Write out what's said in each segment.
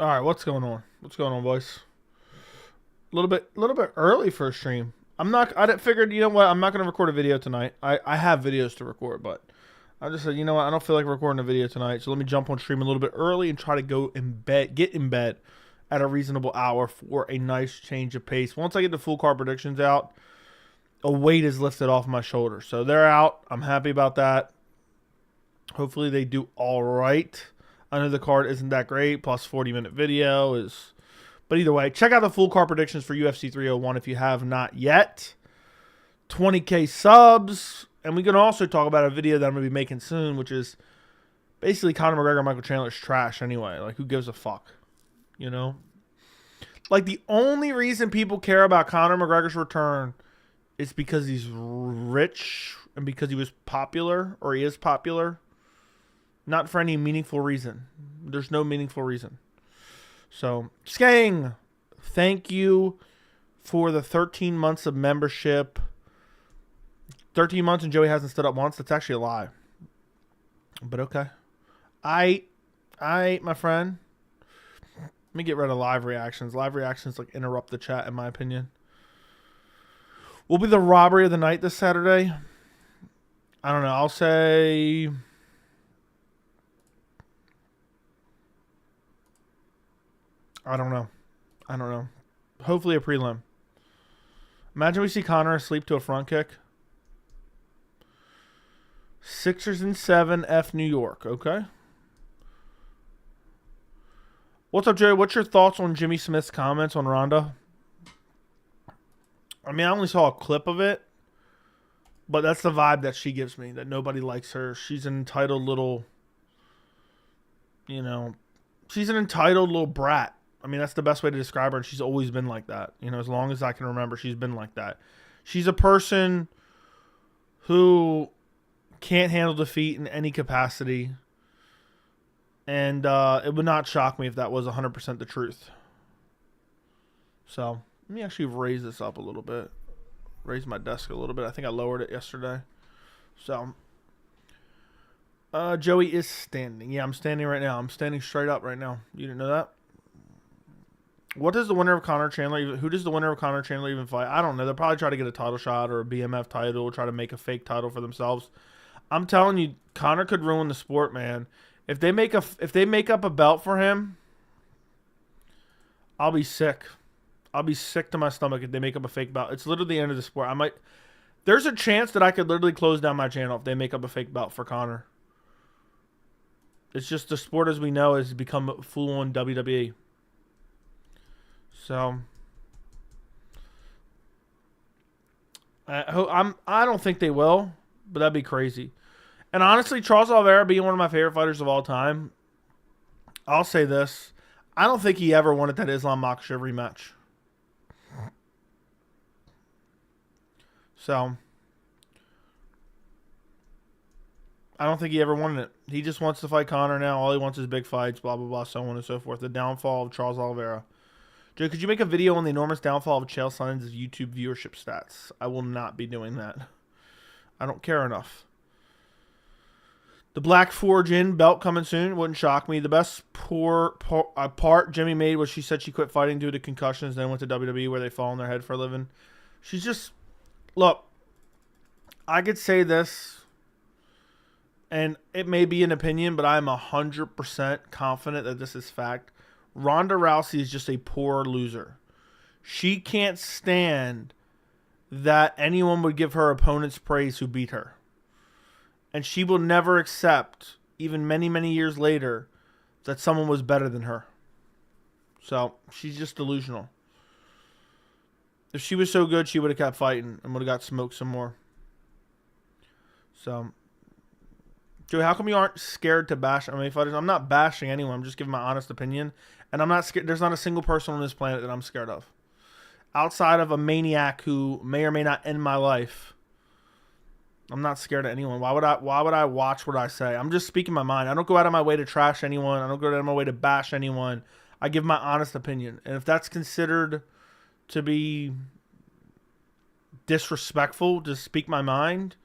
All right, what's going on? What's going on, boys? A little bit early for a stream. I didn't figured. You know what? I'm not gonna record a video tonight. I have videos to record, but I just said, you know what? I don't feel like recording a video tonight, so let me jump on stream a little bit early and try to get in bed at a reasonable hour for a nice change of pace. Once I get the full card predictions out, a weight is lifted off my shoulders. So they're out. I'm happy about that. Hopefully they do all right. I know the card isn't that great. Plus 40-minute video is. But either way, check out the full card predictions for UFC 301 if you have not yet. 20K subs. And we can also talk about a video that I'm going to be making soon, which is basically Conor McGregor and Michael Chandler's trash anyway. Like, who gives a fuck? You know? Like, the only reason people care about Conor McGregor's return is because he's rich and because he was popular, or he is popular. Not for any meaningful reason. There's no meaningful reason. So, Skang, thank you for the 13 months of membership. 13 months and Joey hasn't stood up once. That's actually a lie. But okay. My friend. Let me get rid of live reactions. Live reactions like interrupt the chat, in my opinion. Will be the robbery of the night this Saturday. I don't know. I'll say... I don't know. Hopefully a prelim. Imagine we see Conor asleep to a front kick. Sixers and 7, F New York. Okay. What's up, Jerry? What's your thoughts on Jimmy Smith's comments on Ronda? I mean, I only saw a clip of it, but that's the vibe that she gives me, that nobody likes her. She's an entitled little, she's an entitled little brat. I mean, that's the best way to describe her, and she's always been like that. As long as I can remember, she's been like that. She's a person who can't handle defeat in any capacity, and it would not shock me if that was 100% the truth. So, let me actually raise this up a little bit. Raise my desk a little bit. I think I lowered it yesterday. So, Joey is standing. Yeah, I'm standing right now. I'm standing straight up right now. You didn't know that? What does the winner of Conor Chandler who does the winner of Conor Chandler even fight? I don't know. They'll probably try to get a title shot or a BMF title, try to make a fake title for themselves. I'm telling you, Conor could ruin the sport, man. If they make up a belt for him, I'll be sick. I'll be sick to my stomach if they make up a fake belt. It's literally the end of the sport. There's a chance that I could literally close down my channel if they make up a fake belt for Conor. It's just the sport as we know has become full-on WWE. So, I don't think they will, but that'd be crazy. And honestly, Charles Oliveira being one of my favorite fighters of all time, I'll say this: I don't think he ever wanted that Islam Makhachev rematch. So, I don't think he ever wanted it. He just wants to fight Conor now. All he wants is big fights, blah, blah, blah, so on and so forth. The downfall of Charles Oliveira. Joe, could you make a video on the enormous downfall of Chael Sonnen's YouTube viewership stats? I will not be doing that. I don't care enough. The Black Forge in belt coming soon. Wouldn't shock me. The best part Jimmy made was she said she quit fighting due to concussions, then went to WWE where they fall on their head for a living. She's just... Look, I could say this, and it may be an opinion, but I'm 100% confident that this is fact. Ronda Rousey is just a poor loser. She can't stand that anyone would give her opponents praise who beat her. And she will never accept, even many, many years later, that someone was better than her. So, she's just delusional. If she was so good, she would have kept fighting and would have got smoked some more. So, Joey, how come you aren't scared to bash MMA fighters? I'm not bashing anyone. I'm just giving my honest opinion. And I'm not scared. There's not a single person on this planet that I'm scared of. Outside of a maniac who may or may not end my life, I'm not scared of anyone. Why would I watch what I say? I'm just speaking my mind. I don't go out of my way to trash anyone. I don't go out of my way to bash anyone. I give my honest opinion. And if that's considered to be disrespectful to speak my mind,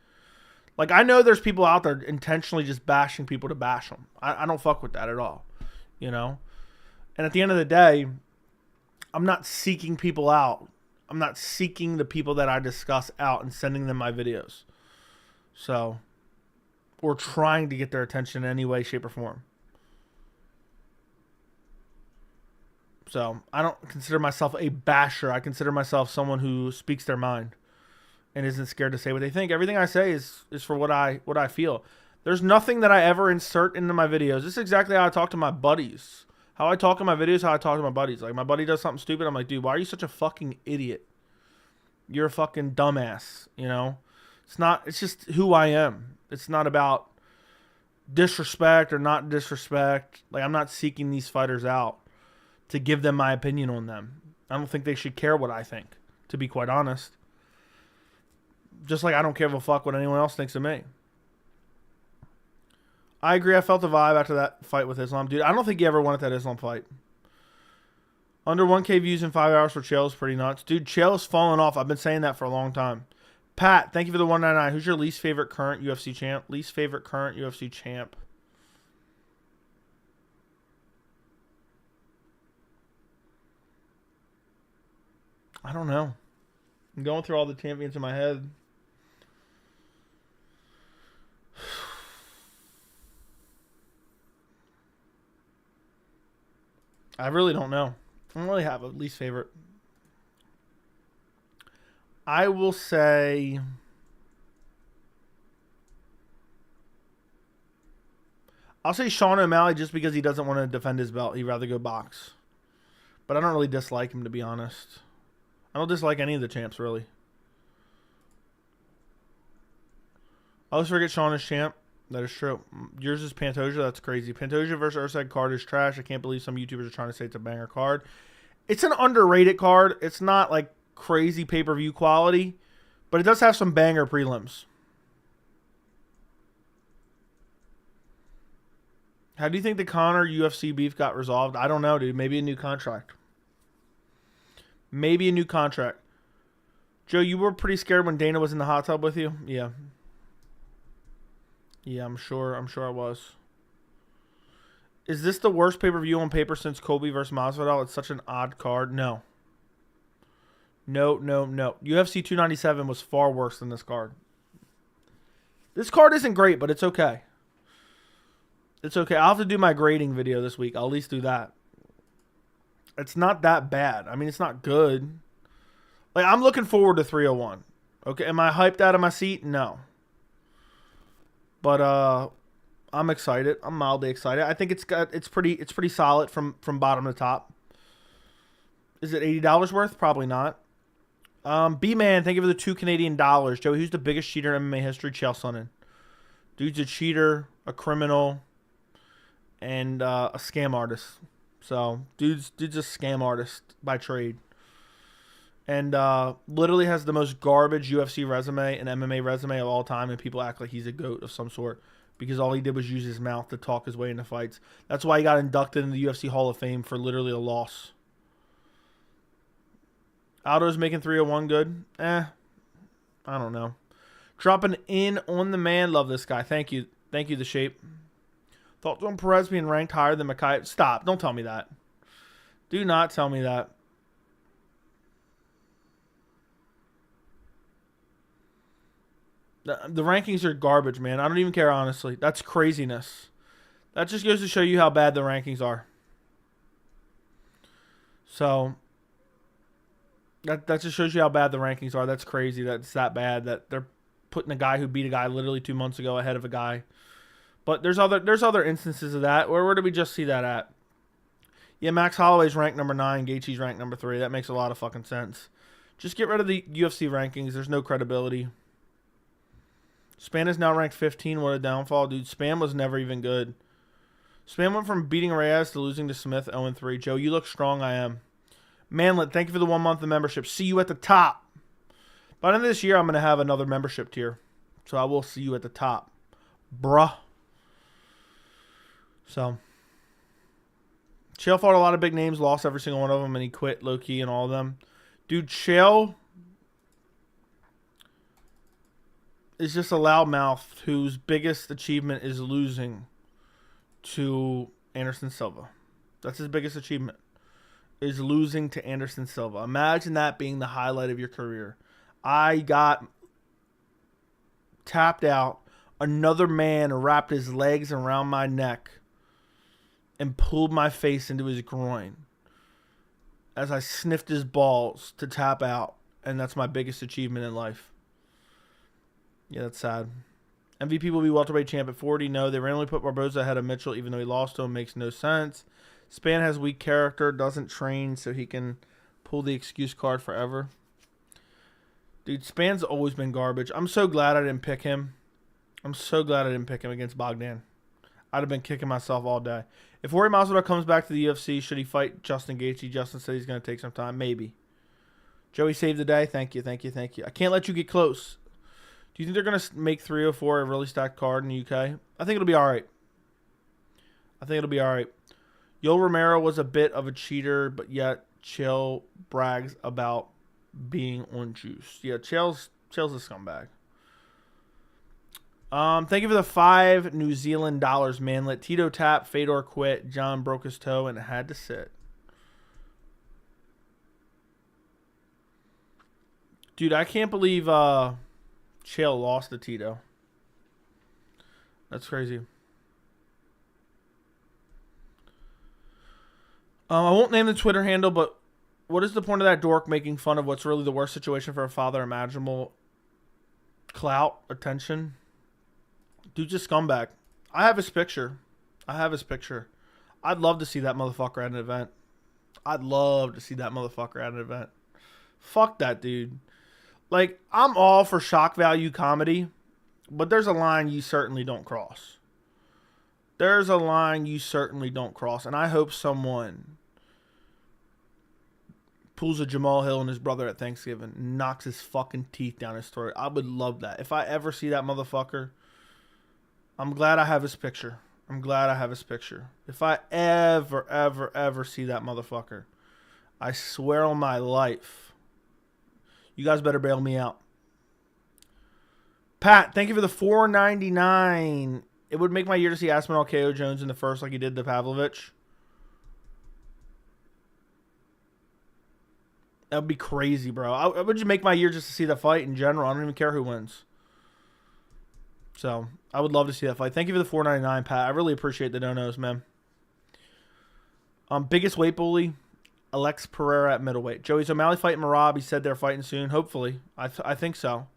like, I know there's people out there intentionally just bashing people to bash them. I don't fuck with that at all, And at the end of the day, I'm not seeking people out. I'm not seeking the people that I discuss out and sending them my videos. So, or trying to get their attention in any way, shape, or form. So, I don't consider myself a basher. I consider myself someone who speaks their mind and isn't scared to say what they think. Everything I say is for what I feel. There's nothing that I ever insert into my videos. This is exactly how I talk to my buddies. How I talk in my videos, how I talk to my buddies. Like, my buddy does something stupid, I'm like, dude, why are you such a fucking idiot? You're a fucking dumbass, you know? It's just who I am. It's not about disrespect or not disrespect. Like, I'm not seeking these fighters out to give them my opinion on them. I don't think they should care what I think, to be quite honest. Just like I don't give a fuck what anyone else thinks of me. I agree. I felt the vibe after that fight with Islam. Dude, I don't think he ever wanted that Islam fight. Under 1K views in 5 hours for Chael is pretty nuts. Dude, Chael's fallen off. I've been saying that for a long time. Pat, thank you for the 199. Who's your least favorite current UFC champ? Least favorite current UFC champ. I don't know. I'm going through all the champions in my head. I really don't know. I don't really have a least favorite. I will say... I'll say Sean O'Malley just because he doesn't want to defend his belt. He'd rather go box. But I don't really dislike him, to be honest. I don't dislike any of the champs, really. I always forget Sean is champ. That is true. Yours is Pantoja. That's crazy. Pantoja versus Ursad card is trash. I can't believe some YouTubers are trying to say it's a banger card. It's an underrated card. It's not like crazy pay-per-view quality, but it does have some banger prelims. How do you think the Conor UFC beef got resolved? I don't know, dude. Maybe a new contract. Maybe a new contract. Joe, you were pretty scared when Dana was in the hot tub with you? Yeah. Yeah, I'm sure I was. Is this the worst pay-per-view on paper since Colby versus Masvidal? It's such an odd card. No. No. UFC 297 was far worse than this card. This card isn't great, but it's okay. It's okay. I'll have to do my grading video this week. I'll at least do that. It's not that bad. I mean, it's not good. Like, I'm looking forward to 301. Okay, am I hyped out of my seat? No. But I'm excited. I'm mildly excited. I think it's pretty solid from bottom to top. Is it $80 worth? Probably not. B-Man, thank you for the $2 Canadian. Joey, who's the biggest cheater in MMA history? Chael Sonnen. Dude's a cheater, a criminal, and a scam artist. So, dude's a scam artist by trade. And literally has the most garbage UFC resume and MMA resume of all time, and people act like he's a GOAT of some sort because all he did was use his mouth to talk his way into fights. That's why he got inducted into the UFC Hall of Fame for literally a loss. Aldo's making 301 good? I don't know. Dropping in on the man. Love this guy. Thank you. Thank you, The Shape. Thoughts on Perez being ranked higher than Makai? Stop. Don't tell me that. Do not tell me that. The rankings are garbage, man. I don't even care, honestly. That's craziness. That just goes to show you how bad the rankings are. So, that just shows you how bad the rankings are. That's crazy. That's that bad that they're putting a guy who beat a guy literally 2 months ago ahead of a guy. But there's other instances of that. Where did we just see that at? Yeah, Max Holloway's ranked number 9. Gaethje's ranked number 3. That makes a lot of fucking sense. Just get rid of the UFC rankings. There's no credibility. Span is now ranked 15. What a downfall. Dude, Span was never even good. Span went from beating Reyes to losing to Smith 0-3. Joe, you look strong. I am. Manlet, thank you for the 1 month of membership. See you at the top. By the end of this year, I'm going to have another membership tier. So I will see you at the top. Bruh. So, Chael fought a lot of big names, lost every single one of them, and he quit low-key and all of them. Dude, Chael is just a loudmouth whose biggest achievement is losing to Anderson Silva. That's his biggest achievement, is losing to Anderson Silva. Imagine that being the highlight of your career. I got tapped out. Another man wrapped his legs around my neck and pulled my face into his groin as I sniffed his balls to tap out. And that's my biggest achievement in life. Yeah, that's sad. MVP will be welterweight champ at 40. No, they randomly put Barboza ahead of Mitchell even though he lost to him. Makes no sense. Span has weak character, doesn't train, so he can pull the excuse card forever. Dude, Span's always been garbage. I'm so glad I didn't pick him. I'm so glad I didn't pick him against Bogdan. I'd have been kicking myself all day. If Jorge Masvidal comes back to the UFC, should he fight Justin Gaethje? Justin said he's going to take some time. Maybe. Joey saved the day. Thank you, thank you, thank you. I can't let you get close. Do you think they're going to make 304 a really stacked card in the UK? I think it'll be all right. I think it'll be all right. Yoel Romero was a bit of a cheater, but yet Chael brags about being on juice. Yeah, Chael's a scumbag. Thank you for the 5 New Zealand dollars, man. Let Tito tap, Fedor quit, John broke his toe and had to sit. Dude, I can't believe Chael lost to Tito. That's crazy. I won't name the Twitter handle, but what is the point of that dork making fun of what's really the worst situation for a father imaginable? Clout, attention. Dude's a scumbag. I have his picture. I'd love to see that motherfucker at an event. Fuck that dude. Like, I'm all for shock value comedy, but there's a line you certainly don't cross. And I hope someone pulls a Jamal Hill and his brother at Thanksgiving and knocks his fucking teeth down his throat. I would love that. If I ever see that motherfucker, I'm glad I have his picture. If I ever see that motherfucker, I swear on my life, you guys better bail me out. Pat, thank you for the $4.99. It would make my year to see Aspinall KO Jones in the first like he did to Pavlovich. That would be crazy, bro. I would just make my year just to see the fight in general. I don't even care who wins. So, I would love to see that fight. Thank you for the $4.99, Pat. I really appreciate the donos, man. Biggest weight bully, Alex Pereira at middleweight. Joey's O'Malley fighting Marab. He said they're fighting soon. Hopefully. I think so.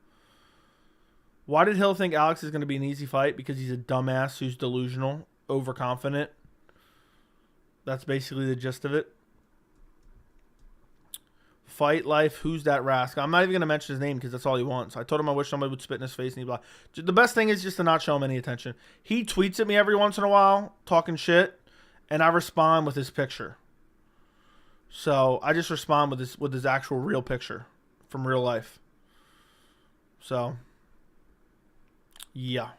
Why did Hill think Alex is going to be an easy fight? Because he's a dumbass who's delusional, overconfident. That's basically the gist of it. Fight life, who's that rascal? I'm not even going to mention his name because that's all he wants. I told him I wish somebody would spit in his face and he'd be like, the best thing is just to not show him any attention. He tweets at me every once in a while, talking shit, and I respond with his picture. So I just respond with his actual real picture from real life. So, yeah.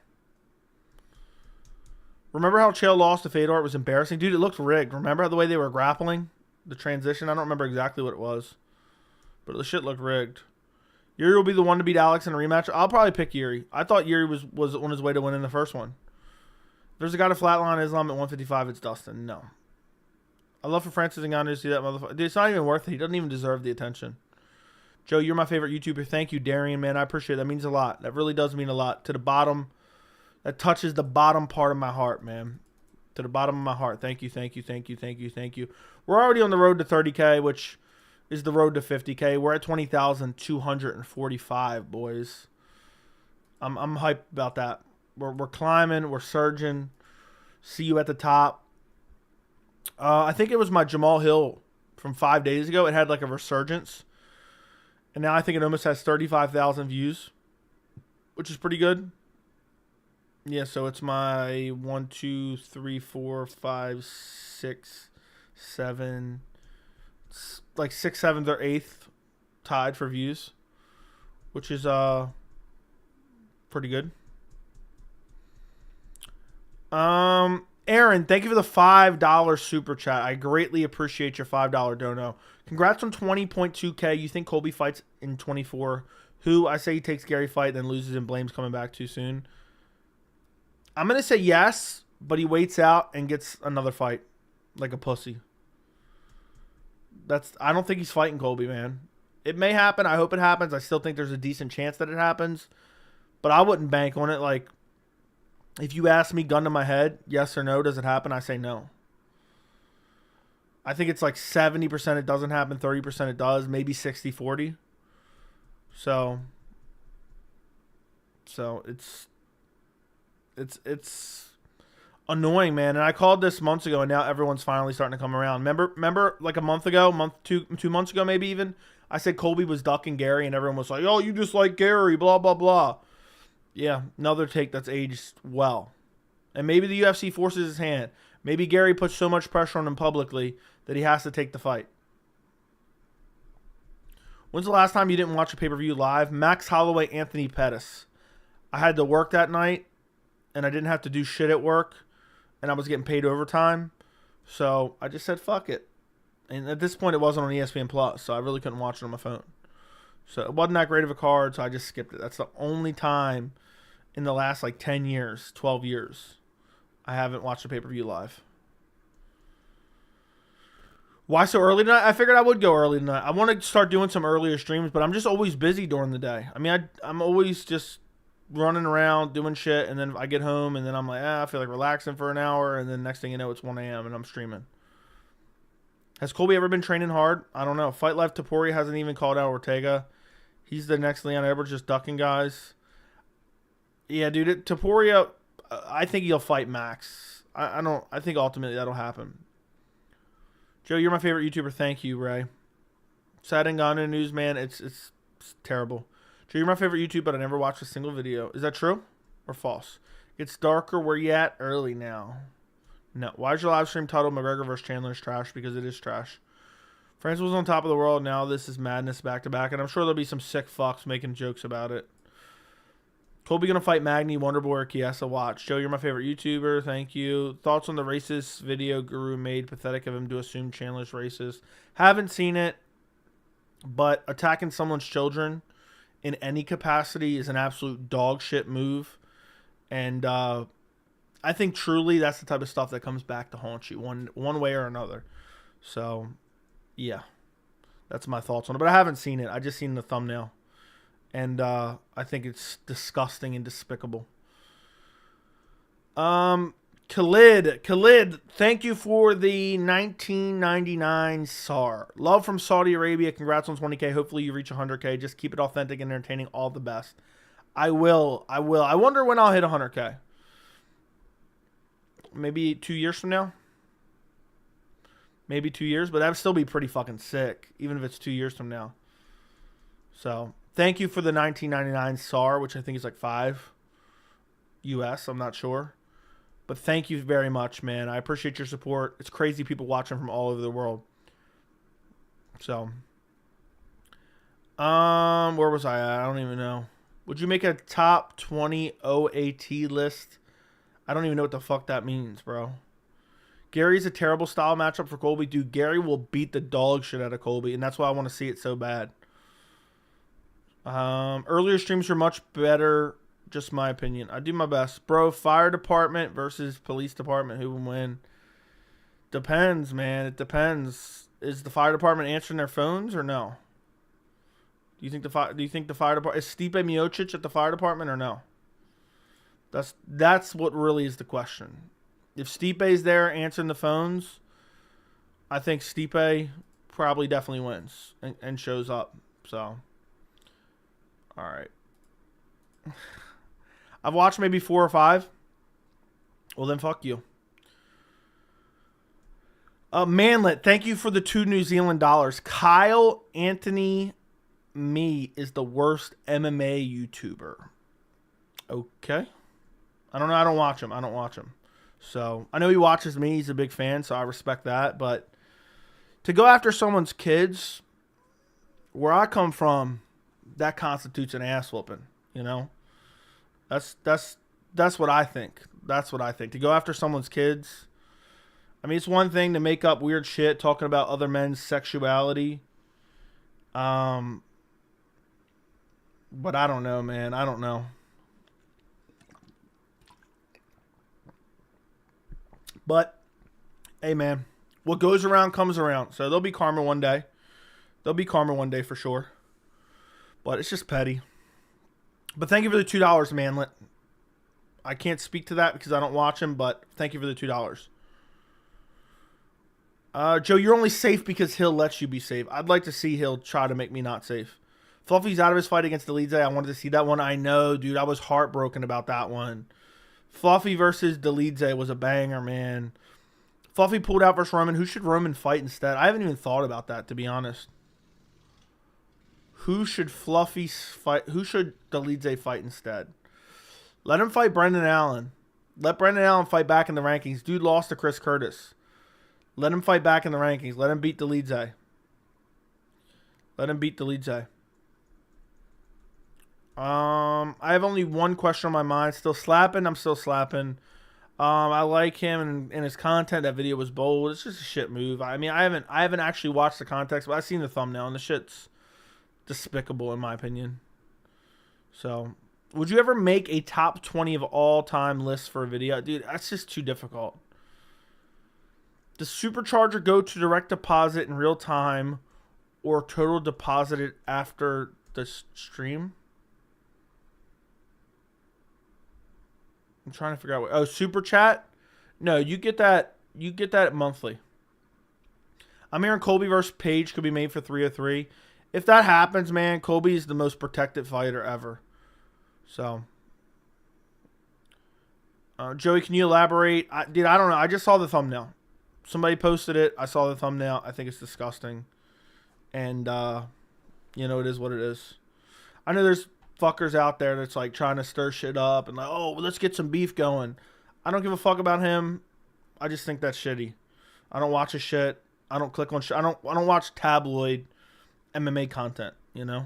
Remember how Chael lost to Fedor? It was embarrassing. Dude, it looked rigged. Remember how the way they were grappling? The transition? I don't remember exactly what it was. But the shit looked rigged. Yuri will be the one to beat Alex in a rematch. I'll probably pick Yuri. I thought Yuri was on his way to winning the first one. If there's a guy to flatline Islam at 155, it's Dustin. No. I love for Francis Ngannou to see that motherfucker. Dude, it's not even worth it. He doesn't even deserve the attention. Joe, you're my favorite YouTuber. Thank you, Darian, man. I appreciate it. That means a lot. That really does mean a lot. To the bottom. That touches the bottom part of my heart, man. To the bottom of my heart. Thank you, thank you, thank you, thank you, thank you. We're already on the road to 30K, which is the road to 50K. We're at 20,245, boys. I'm hyped about that. We're climbing. We're surging. See you at the top. I think it was my Jamal Hill from 5 days ago. It had like a resurgence. And now I think it almost has 35,000 views, which is pretty good. Yeah, so it's my 1, 2, 3, 4, 5, 6, 7, like 6th, 7th, or 8th tied for views, which is pretty good. Aaron, thank you for the $5 super chat. I greatly appreciate your $5 dono. Congrats on 20.2K. You think Colby fights in 24? Who? I say he takes Gary fight, then loses and blames coming back too soon. I'm going to say yes, but he waits out and gets another fight. like a pussy. I don't think he's fighting Colby, man. It may happen. I hope it happens. I still think there's a decent chance that it happens. But I wouldn't bank on it. Like, if you ask me gun to my head, yes or no, does it happen? I say no. I think it's like 70% it doesn't happen, 30% it does, maybe 60-40. So it's annoying, man. And I called this months ago, and now everyone's finally starting to come around. Remember like a month ago, two months ago maybe even, I said Colby was ducking Gary, and everyone was like, oh, you just like Gary, blah, blah, blah. Yeah, another take that's aged well. And maybe the UFC forces his hand. Maybe Gary puts so much pressure on him publicly that he has to take the fight. When's the last time you didn't watch a pay-per-view live? Max Holloway, Anthony Pettis. I had to work that night, and I didn't have to do shit at work, and I was getting paid overtime. So I just said, fuck it. And at this point, it wasn't on ESPN+, so I really couldn't watch it on my phone. So it wasn't that great of a card, so I just skipped it. That's the only time in the last, 10 years, 12 years, I haven't watched a pay-per-view live. Why so early tonight? I figured I would go early tonight. I want to start doing some earlier streams, but I'm just always busy during the day. I mean, I'm always just running around doing shit, and then I get home, and then I'm like, I feel like relaxing for an hour, and then next thing you know, it's 1 a.m., and I'm streaming. Has Colby ever been training hard? I don't know. Fight Life Topuria hasn't even called out Ortega. He's the next Leon Edwards, just ducking guys. Yeah, dude, Topuria, I think he'll fight Max. I think ultimately that'll happen. Joe, you're my favorite YouTuber. Thank you, Ray. Sad and gone in the news, man. It's terrible. Joe, you're my favorite YouTuber, but I never watched a single video. Is that true or false? It's darker. Where you at? Early now. No. Why is your live stream titled McGregor vs. Chandler is trash? Because it is trash. France was on top of the world. Now this is madness back to back, and I'm sure there'll be some sick fucks making jokes about it. Colby gonna fight Magny, Wonderboy, or Chiesa. Watch. Joe, you're my favorite YouTuber. Thank you. Thoughts on the racist video Guru made? Pathetic of him to assume Chandler's racist. Haven't seen it, but attacking someone's children in any capacity is an absolute dog shit move. And I think truly that's the type of stuff that comes back to haunt you one way or another. So, yeah. That's my thoughts on it. But I haven't seen it. I just seen the thumbnail. And I think it's disgusting and despicable. Khalid, thank you for the 1999 SAR. Love from Saudi Arabia. Congrats on 20K. Hopefully you reach 100K. Just keep it authentic and entertaining. All the best. I will. I wonder when I'll hit 100K. Maybe 2 years from now? Maybe 2 years, but that would still be pretty fucking sick, even if it's 2 years from now. So, thank you for the 1999 SAR, which I think is like $5 US. I'm not sure. But thank you very much, man. I appreciate your support. It's crazy people watching from all over the world. So, where was I at? I don't even know. Would you make a top 20 OAT list? I don't even know what the fuck that means, bro. Gary's a terrible style matchup for Colby. Dude, Gary will beat the dog shit out of Colby, and that's why I want to see it so bad. Earlier streams were much better. Just my opinion. I do my best. Bro, fire department versus police department. Who will win? Depends, man. It depends. Is the fire department answering their phones or no? Do you think the fire department is Stipe Miocic at the fire department or no? That's what really is the question. If Stipe's there answering the phones, I think Stipe probably definitely wins and shows up. So, all right. I've watched maybe 4 or 5. Well, then fuck you. Manlet, thank you for the 2 New Zealand dollars. Kyle Anthony Me is the worst MMA YouTuber. Okay. I don't know. I don't watch him. So, I know he watches me. He's a big fan, so I respect that. But to go after someone's kids, where I come from, that constitutes an ass whooping, you know? That's what I think. That's what I think. To go after someone's kids, I mean, it's one thing to make up weird shit talking about other men's sexuality. But I don't know, man. I don't know. But, hey, man. What goes around comes around. So there'll be karma one day. There'll be karma one day for sure. But it's just petty. But thank you for the $2, Manlet. I can't speak to that because I don't watch him, but thank you for the $2. Joe, you're only safe because Hill lets you be safe. I'd like to see Hill try to make me not safe. Fluffy's out of his fight against Delidze. I wanted to see that one. I know, dude. I was heartbroken about that one. Fluffy versus Delidze was a banger, man. Fluffy pulled out versus Roman. Who should Roman fight instead? I haven't even thought about that, to be honest. Who should Fluffy fight? Who should Delidze fight instead? Let him fight Brendan Allen. Let Brendan Allen fight back in the rankings. Dude lost to Chris Curtis. Let him fight back in the rankings. Let him beat Delidze. Let him beat Delidze. I have only one question on my mind. Still slapping. I'm still slapping. I like him and his content. That video was bold. It's just a shit move. I mean, I haven't actually watched the context, but I've seen the thumbnail and the shit's despicable in my opinion. So, would you ever make a top 20 of all time list for a video? Dude, that's just too difficult. Does Supercharger go to direct deposit in real time or total deposited after the stream? I'm trying to figure out what. Oh, Super Chat? No, you get that monthly. I'm hearing Colby versus Page could be made for 303. If that happens, man, Colby is the most protected fighter ever. So, Joey, can you elaborate? Dude, I don't know. I just saw the thumbnail. Somebody posted it. I saw the thumbnail. I think it's disgusting. And, you know, it is what it is. I know there's fuckers out there that's like trying to stir shit up and like, oh, well, let's get some beef going. I don't give a fuck about him. I just think that's shitty. I don't watch his shit. I don't click on shit. I don't watch tabloid MMA content, you know?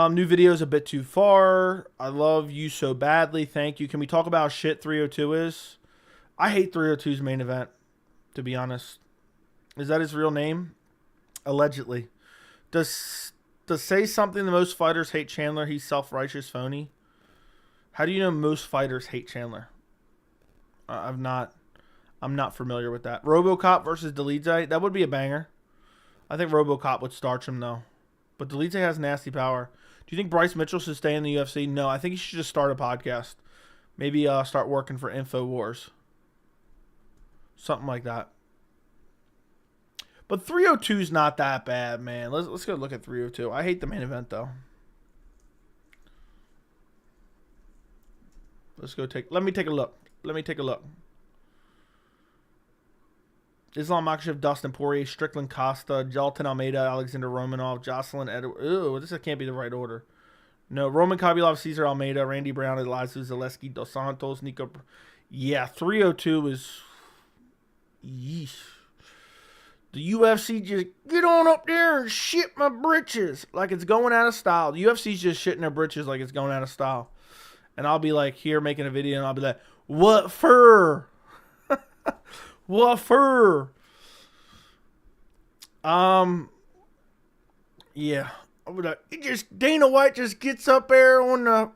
New video is a bit too far. I love you so badly. Thank you. Can we talk about how shit 302 is? I hate 302's main event, to be honest. Is that his real name? Allegedly. Does say something the most fighters hate Chandler, he's self-righteous phony? How do you know most fighters hate Chandler? I'm not familiar with that. RoboCop versus Delidze, that would be a banger. I think RoboCop would starch him though. But Delidze has nasty power. Do you think Bryce Mitchell should stay in the UFC? No, I think he should just start a podcast. Maybe start working for InfoWars. Something like that. But 302 is not that bad, man. Let's go look at 302. I hate the main event, though. Let me take a look. Islam Makhachev, Dustin Poirier, Strickland Costa, Jalton Almeida, Alexander Romanov, Jocelyn Edwards. Ooh, this can't be the right order. No, Roman Khabibulov, Cesar Almeida, Randy Brown, Elias Zaleski, Dos Santos, Nico. Yeah, 302 is... Yeesh. The UFC just get on up there and shit my britches like it's going out of style. The UFC's just shitting their britches like it's going out of style. And I'll be like here making a video and I'll be like, what for? What for? Yeah. I'll be like, Dana White just gets up there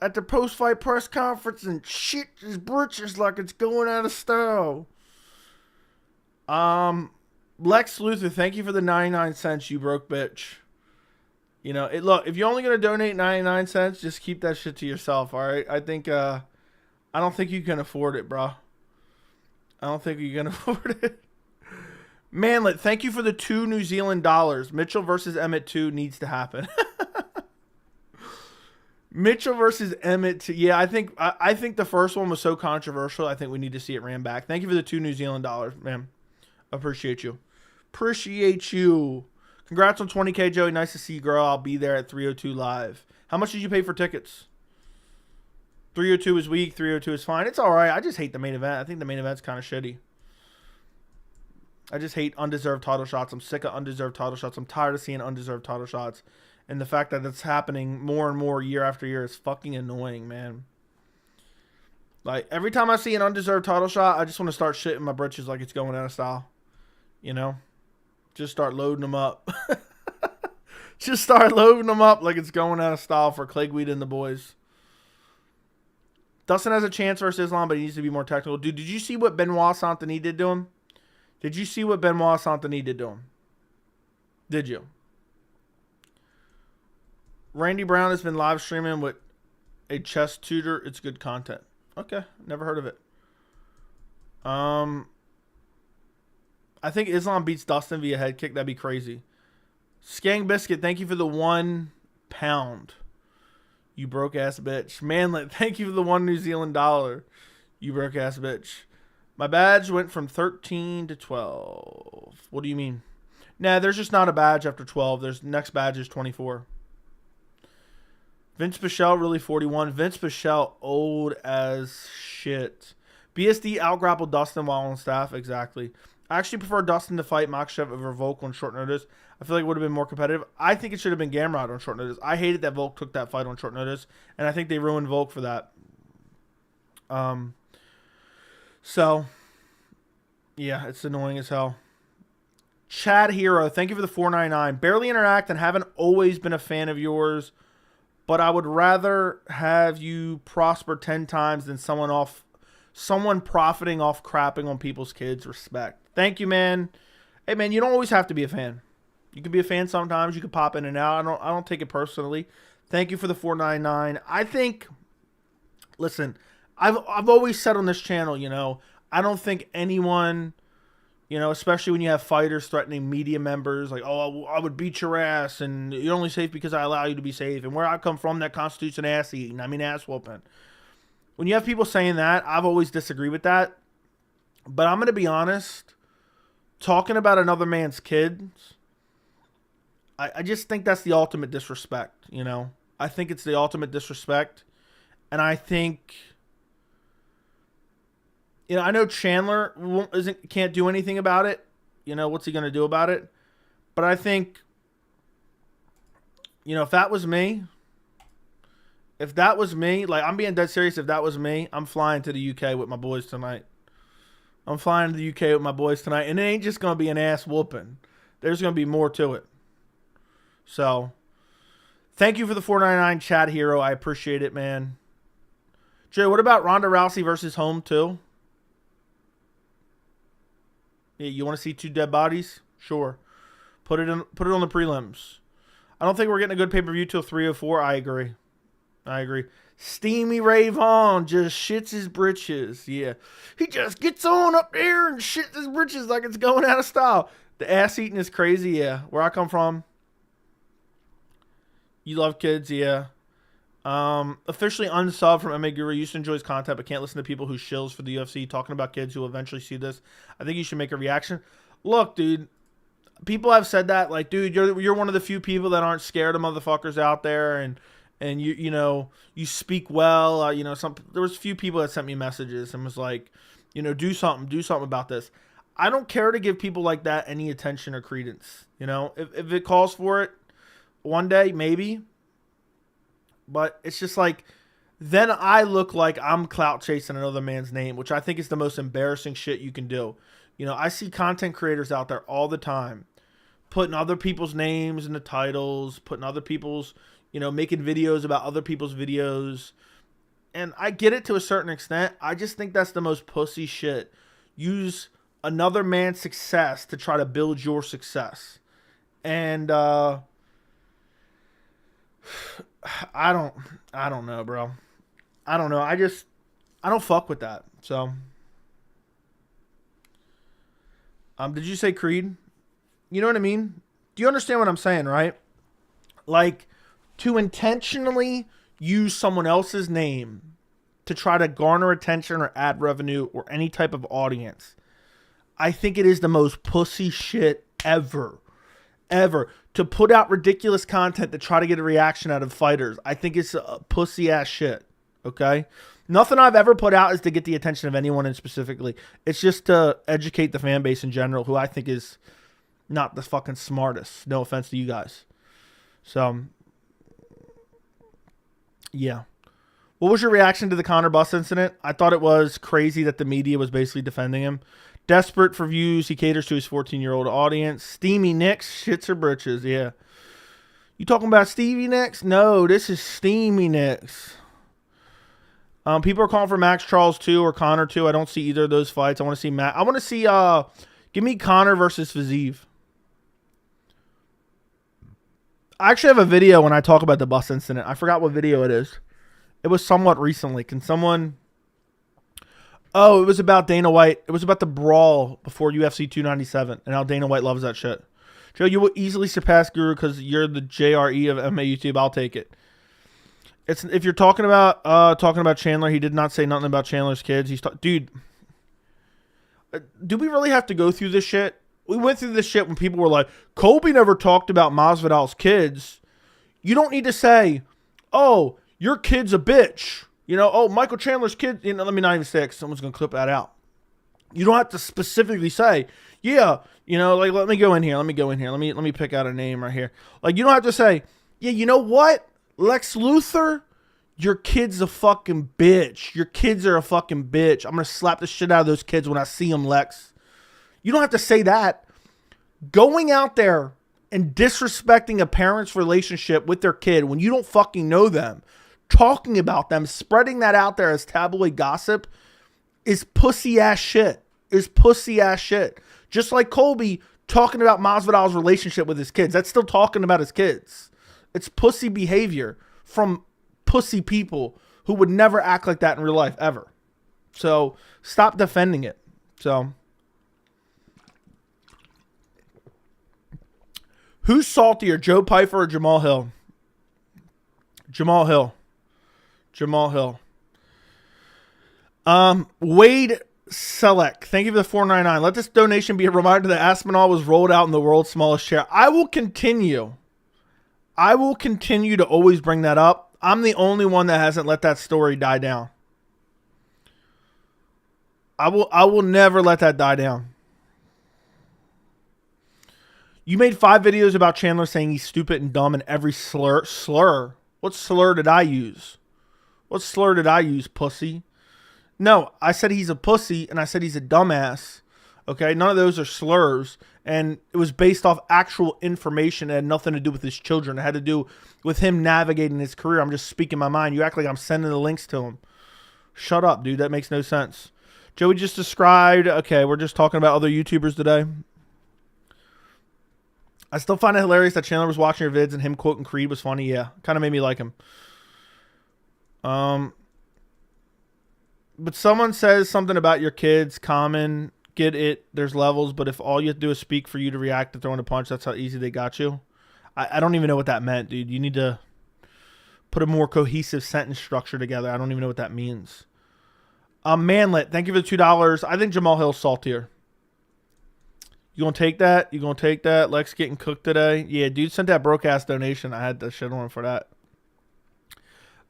at the post-fight press conference and shit his britches like it's going out of style. Lex Luthor, thank you for the 99 cents, you broke bitch. You know, look, if you're only going to donate 99 cents, just keep that shit to yourself, all right? I don't think you can afford it, bro. I don't think you can afford it. Manlet, thank you for the 2 New Zealand dollars. Mitchell versus Emmett 2 needs to happen. Mitchell versus Emmett 2. Yeah, I think the first one was so controversial. I think we need to see it ran back. Thank you for the 2 New Zealand dollars, man. Appreciate you. Appreciate you. Congrats on 20K, Joey. Nice to see you, girl. I'll be there at 302 live. How much did you pay for tickets? 302 is weak. 302 is fine. It's all right. I just hate the main event. I think the main event's kind of shitty. I just hate undeserved title shots. I'm sick of undeserved title shots. I'm tired of seeing undeserved title shots. And the fact that it's happening more and more year after year is fucking annoying, man. Like, every time I see an undeserved title shot, I just want to start shitting my britches like it's going out of style. You know? Just start loading them up. Just start loading them up like it's going out of style for Clegweed and the boys. Dustin has a chance versus Islam, but he needs to be more technical. Dude, did you see what Benoit Saint-Denis did to him? Did you see what Benoit Saint-Denis did to him? Did you? Randy Brown has been live streaming with a chess tutor. It's good content. Okay, never heard of it. I think Islam beats Dustin via head kick. That'd be crazy. Skang Biscuit, thank you for the £1. You broke ass bitch. Manlet, thank you for the $1 New Zealand dollar. You broke ass bitch. My badge went from 13 to 12. What do you mean? Nah, there's just not a badge after 12. There's next badge is 24. Vince Pichel, really 41. Vince Pichel, old as shit. BSD outgrappled Dustin while on staff. Exactly. I actually prefer Dustin to fight Makhachev over Volk on short notice. I feel like it would have been more competitive. I think it should have been Gamrot on short notice. I hated that Volk took that fight on short notice, and I think they ruined Volk for that. So, yeah, it's annoying as hell. Chad Hero, thank you for the $4.99. Barely interact and haven't always been a fan of yours, but I would rather have you prosper 10 times than someone profiting off crapping on people's kids. Respect. Thank you, man. Hey, man, you don't always have to be a fan. You can be a fan sometimes. You can pop in and out. I don't take it personally. Thank you for the $4.99. I think, listen, I've always said on this channel, you know, I don't think anyone, you know, especially when you have fighters threatening media members, like, oh, I would beat your ass, and you're only safe because I allow you to be safe. And where I come from, that constitutes an ass eating. I mean, ass whooping. When you have people saying that, I've always disagreed with that. But I'm going to be honest, talking about another man's kids, I just think that's the ultimate disrespect, you know. I think it's the ultimate disrespect. And I think, you know, I know Chandler can't do anything about it. You know, what's he going to do about it? But I think, you know, if that was me, like, I'm being dead serious. If that was me, I'm flying to the UK with my boys tonight. And it ain't just going to be an ass whooping. There's going to be more to it. So, thank you for the $4.99 Chat Hero. I appreciate it, man. Jay, what about Ronda Rousey versus Holm, too? Yeah, you want to see 2 dead bodies? Sure. Put it on the prelims. I don't think we're getting a good pay-per-view till 304. I agree. Steamy Ray Vaughn just shits his britches. Yeah. He just gets on up there and shits his britches like it's going out of style. The ass eating is crazy, yeah. Where I come from. You love kids, yeah. Officially unsubbed from MMA Guru. Used to enjoy his content, but can't listen to people who shills for the UFC talking about kids who will eventually see this. I think you should make a reaction. Look, dude. People have said that, like, dude, you're one of the few people that aren't scared of motherfuckers out there, and you know, you speak well. You know, there was a few people that sent me messages and was like, you know, do something about this. I don't care to give people like that any attention or credence. You know, if it calls for it, one day maybe. But it's just like, then I look like I'm clout chasing another man's name, which I think is the most embarrassing shit you can do. You know, I see content creators out there all the time putting other people's names in the titles, putting other people's, you know, making videos about other people's videos. And I get it to a certain extent. I just think that's the most pussy shit. Use another man's success to try to build your success. And I don't know, bro. I don't know. I don't fuck with that. So, did you say Creed? You know what I mean? Do you understand what I'm saying, right? Like, to intentionally use someone else's name to try to garner attention or ad revenue or any type of audience, I think it is the most pussy shit ever. To put out ridiculous content to try to get a reaction out of fighters, I think it's a pussy ass shit. Okay? Nothing I've ever put out is to get the attention of anyone in specifically. It's just to educate the fan base in general, who I think is not the fucking smartest. No offense to you guys. So, yeah. What was your reaction to the Conor Bus incident? I thought it was crazy that the media was basically defending him. Desperate for views, he caters to his 14-year-old audience. Steamy Nicks, shits her britches, yeah. You talking about Stevie Nicks? No, this is Steamy Nicks. People are calling for Max Charles 2 or Conor 2. I don't see either of those fights. I want to see Matt. I want to see Give me Conor versus Fiziev. I actually have a video when I talk about the bus incident. I forgot what video it is. It was somewhat recently. Can someone... Oh, it was about Dana White. It was about the brawl before UFC 297 and how Dana White loves that shit. Joe, you will easily surpass Guru because you're the JRE of MMA YouTube. I'll take it. It's if you're talking about Chandler, he did not say nothing about Chandler's kids. Dude, do we really have to go through this shit? We went through this shit when people were like, Colby never talked about Masvidal's kids. You don't need to say, oh, your kid's a bitch. You know, oh, Michael Chandler's kid. You know, let me not even say it. Someone's going to clip that out. You don't have to specifically say, yeah, you know, like, let me go in here. Let me pick out a name right here. Like, you don't have to say, yeah, you know what? Lex Luthor, your kid's a fucking bitch. Your kids are a fucking bitch. I'm going to slap the shit out of those kids when I see them, Lex. You don't have to say that. Going out there and disrespecting a parent's relationship with their kid when you don't fucking know them, talking about them, spreading that out there as tabloid gossip is pussy ass shit. Just like Colby talking about Masvidal's relationship with his kids. That's still talking about his kids. It's pussy behavior from pussy people who would never act like that in real life ever. So stop defending it. So who's saltier, Joe Pyfer or Jamal Hill? Jamal Hill. Wade Selleck, thank you for the $4.99. Let this donation be a reminder that Aspinall was rolled out in the world's smallest chair. I will continue to always bring that up. I'm the only one that hasn't let that story die down. I will never let that die down. You made 5 videos about Chandler saying he's stupid and dumb and every slur. What slur did I use? Pussy? No, I said he's a pussy and I said he's a dumbass. Okay, none of those are slurs. And it was based off actual information. It had nothing to do with his children. It had to do with him navigating his career. I'm just speaking my mind. You act like I'm sending the links to him. Shut up, dude. That makes no sense. Joey just described. Okay, we're just talking about other YouTubers today. I still find it hilarious that Chandler was watching your vids and him quoting Creed was funny. Yeah, kind of made me like him. But someone says something about your kids. Common, get it. There's levels, but if all you have to do is speak for you to react to throwing a punch, that's how easy they got you. I don't even know what that meant, dude. You need to put a more cohesive sentence structure together. I don't even know what that means. Manlet, thank you for the $2. I think Jamal Hill's saltier. You gonna take that? Lex getting cooked today? Yeah, dude sent that broke-ass donation. I had to shit on him for that.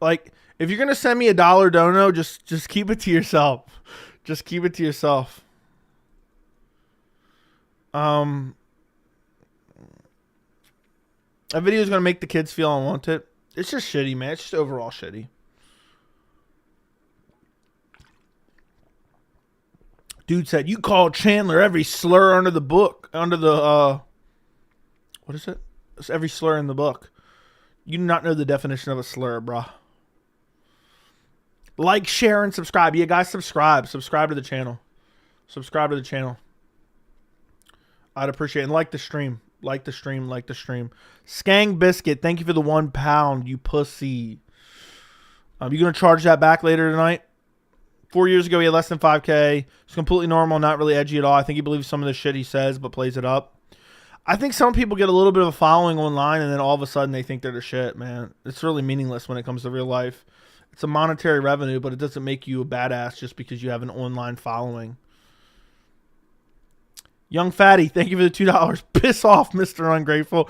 Like, if you're gonna send me $1 dono, just keep it to yourself. Just keep it to yourself. That video is gonna make the kids feel unwanted. It's just shitty, man. It's just overall shitty. Dude said, you called Chandler every slur under the book. What is it? It's every slur in the book. You do not know the definition of a slur, bruh. Like, share, and subscribe. Yeah, guys, subscribe. Subscribe to the channel. I'd appreciate it. And like the stream. Skang Biscuit, thank you for the £1, you pussy. You going to charge that back later tonight? 4 years ago, he had less than 5K. It's completely normal, not really edgy at all. I think he believes some of the shit he says, but plays it up. I think some people get a little bit of a following online, and then all of a sudden they think they're the shit, man. It's really meaningless when it comes to real life. It's a monetary revenue, but it doesn't make you a badass just because you have an online following. Young Fatty, thank you for the $2. Piss off, Mr. Ungrateful.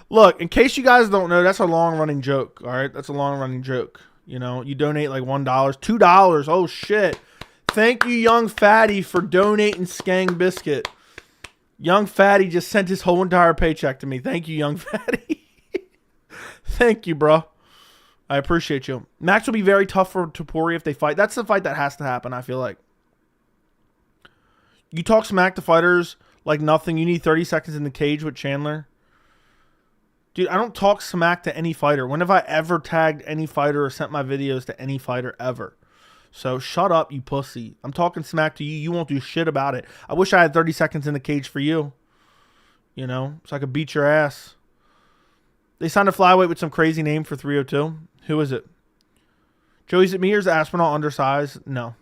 Look, in case you guys don't know, that's a long-running joke, all right? That's a long-running joke. You know, you donate like $1, $2. Oh, shit. Thank you, Young Fatty, for donating Skang Biscuit. Young Fatty just sent his whole entire paycheck to me. Thank you, Young Fatty. Thank you, bro. I appreciate you. Max will be very tough for Topuria if they fight. That's the fight that has to happen, I feel like. You talk smack to fighters like nothing. You need 30 seconds in the cage with Chandler. Dude, I don't talk smack to any fighter. When have I ever tagged any fighter or sent my videos to any fighter ever? So shut up, you pussy. I'm talking smack to you. You won't do shit about it. I wish I had 30 seconds in the cage for you. You know, so I could beat your ass. They signed a flyweight with some crazy name for 302. Who is it? Joey, is it me or is Aspinall undersized? No.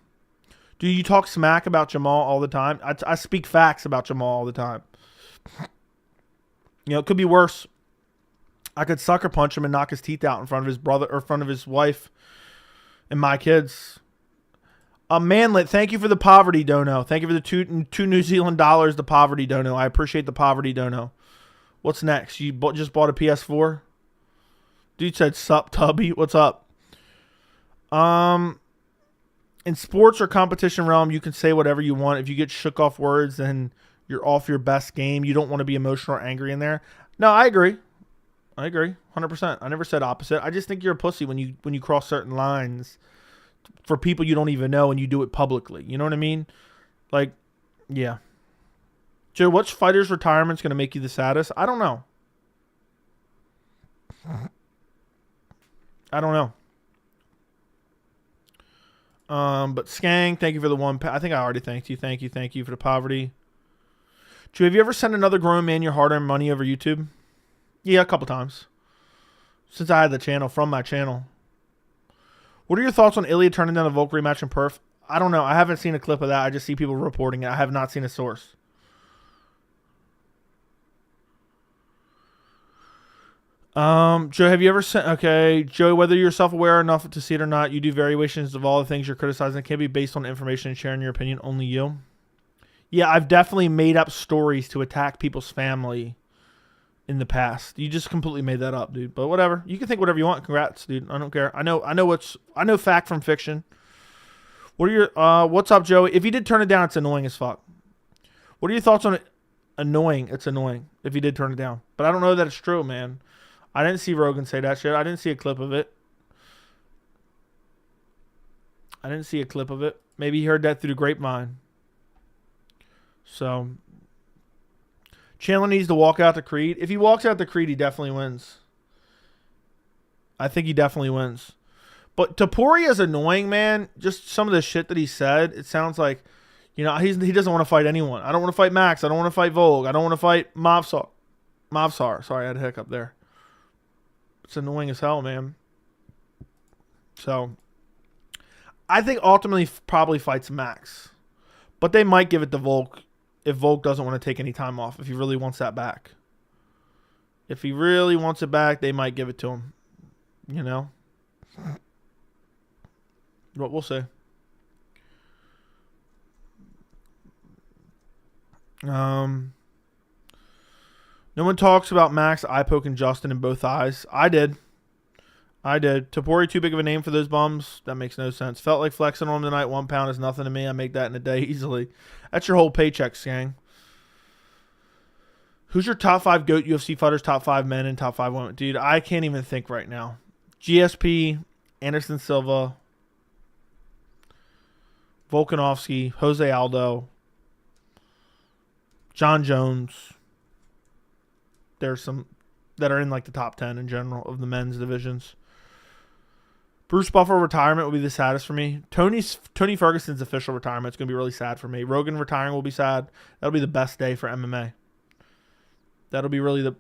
Do you talk smack about Jamal all the time? I speak facts about Jamal all the time. You know, it could be worse. I could sucker punch him and knock his teeth out in front of his brother or in front of his wife and my kids. Manlet, thank you for the poverty dono. Thank you for the two New Zealand dollars, the poverty dono. I appreciate the poverty dono. What's next? You just bought a PS4? Dude said, sup, Tubby. What's up? In sports or competition realm, you can say whatever you want. If you get shook off words, then you're off your best game. You don't want to be emotional or angry in there. No, I agree. 100%. I never said opposite. I just think you're a pussy when you cross certain lines for people you don't even know and you do it publicly. You know what I mean? Like, yeah. Joe, which fighter's retirement's going to make you the saddest? I don't know. But Skang, thank you for the one. I think I already thanked you. Thank you for the poverty. Joe, have you ever sent another grown man your hard-earned money over YouTube? Yeah, a couple times. Since I had the channel, from my channel. What are your thoughts on Ilya turning down the Volk rematch in Perth? I don't know. I haven't seen a clip of that. I just see people reporting it. I have not seen a source. Joe, have you ever sent... Okay, Joey, whether you're self-aware enough to see it or not, you do variations of all the things you're criticizing. It can't be based on information and sharing your opinion. Only you. Yeah, I've definitely made up stories to attack people's family in the past. You just completely made that up, dude. But whatever. You can think whatever you want. Congrats, dude. I don't care. I know fact from fiction. What are your what's up, Joey? If you did turn it down, it's annoying as fuck. What are your thoughts on it? Annoying. It's annoying if you did turn it down. But I don't know that it's true, man. I didn't see Rogan say that shit. I didn't see a clip of it. Maybe he heard that through the grapevine. So Chandler needs to walk out to Creed. If he walks out to Creed, he definitely wins. I think he definitely wins. But Topuria is annoying, man. Just some of the shit that he said. It sounds like, you know, he doesn't want to fight anyone. I don't want to fight Max. I don't want to fight Vogue. I don't want to fight Mavsar. Sorry, I had a hiccup there. It's annoying as hell, man. So I think ultimately probably fights Max. But they might give it to Volk if Volk doesn't want to take any time off. If he really wants that back. If he really wants it back, they might give it to him. You know? But we'll see. No one talks about Max eye poking Justin in both eyes. I did. Topuria too big of a name for those bums? That makes no sense. Felt like flexing on him tonight. 1 pound is nothing to me. I make that in a day easily. That's your whole paycheck, Skang. Who's your top 5 GOAT UFC fighters, top 5 men, and top 5 women? Dude, I can't even think right now. GSP, Anderson Silva, Volkanovski, Jose Aldo, John Jones. There's some that are in like the top 10 in general of the men's divisions. Bruce Buffer retirement will be the saddest for me. Tony Ferguson's official retirement is going to be really sad for me. Rogan retiring will be sad. That'll be the best day for MMA. That'll be really the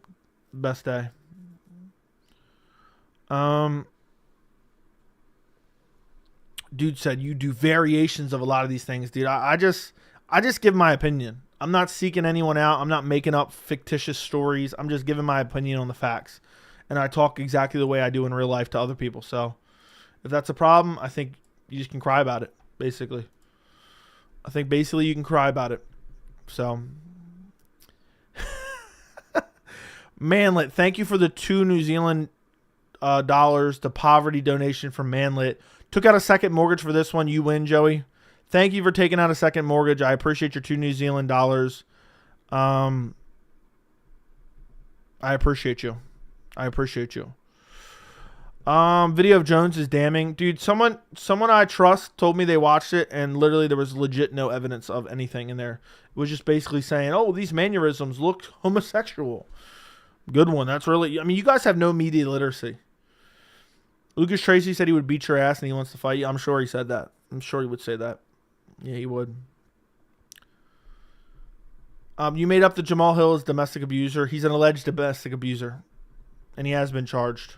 best day. Dude said you do variations of a lot of these things, dude. I just give my opinion. I'm not seeking anyone out. I'm not making up fictitious stories. I'm just giving my opinion on the facts. And I talk exactly the way I do in real life to other people. So if that's a problem, I think you just can cry about it, basically. I think basically you can cry about it. So, Manlet, thank you for the 2 New Zealand dollars, the poverty donation from Manlet. Took out a second mortgage for this one. You win, Joey. Thank you for taking out a second mortgage. I appreciate your 2 New Zealand dollars. I appreciate you. Video of Jones is damning. Dude, someone I trust told me they watched it and literally there was legit no evidence of anything in there. It was just basically saying, oh, these mannerisms look homosexual. Good one. That's really... I mean, you guys have no media literacy. Lucas Tracy said he would beat your ass and he wants to fight you. I'm sure he said that. I'm sure he would say that. Yeah, he would. You made up the Jamal Hill as domestic abuser. He's an alleged domestic abuser, and he has been charged.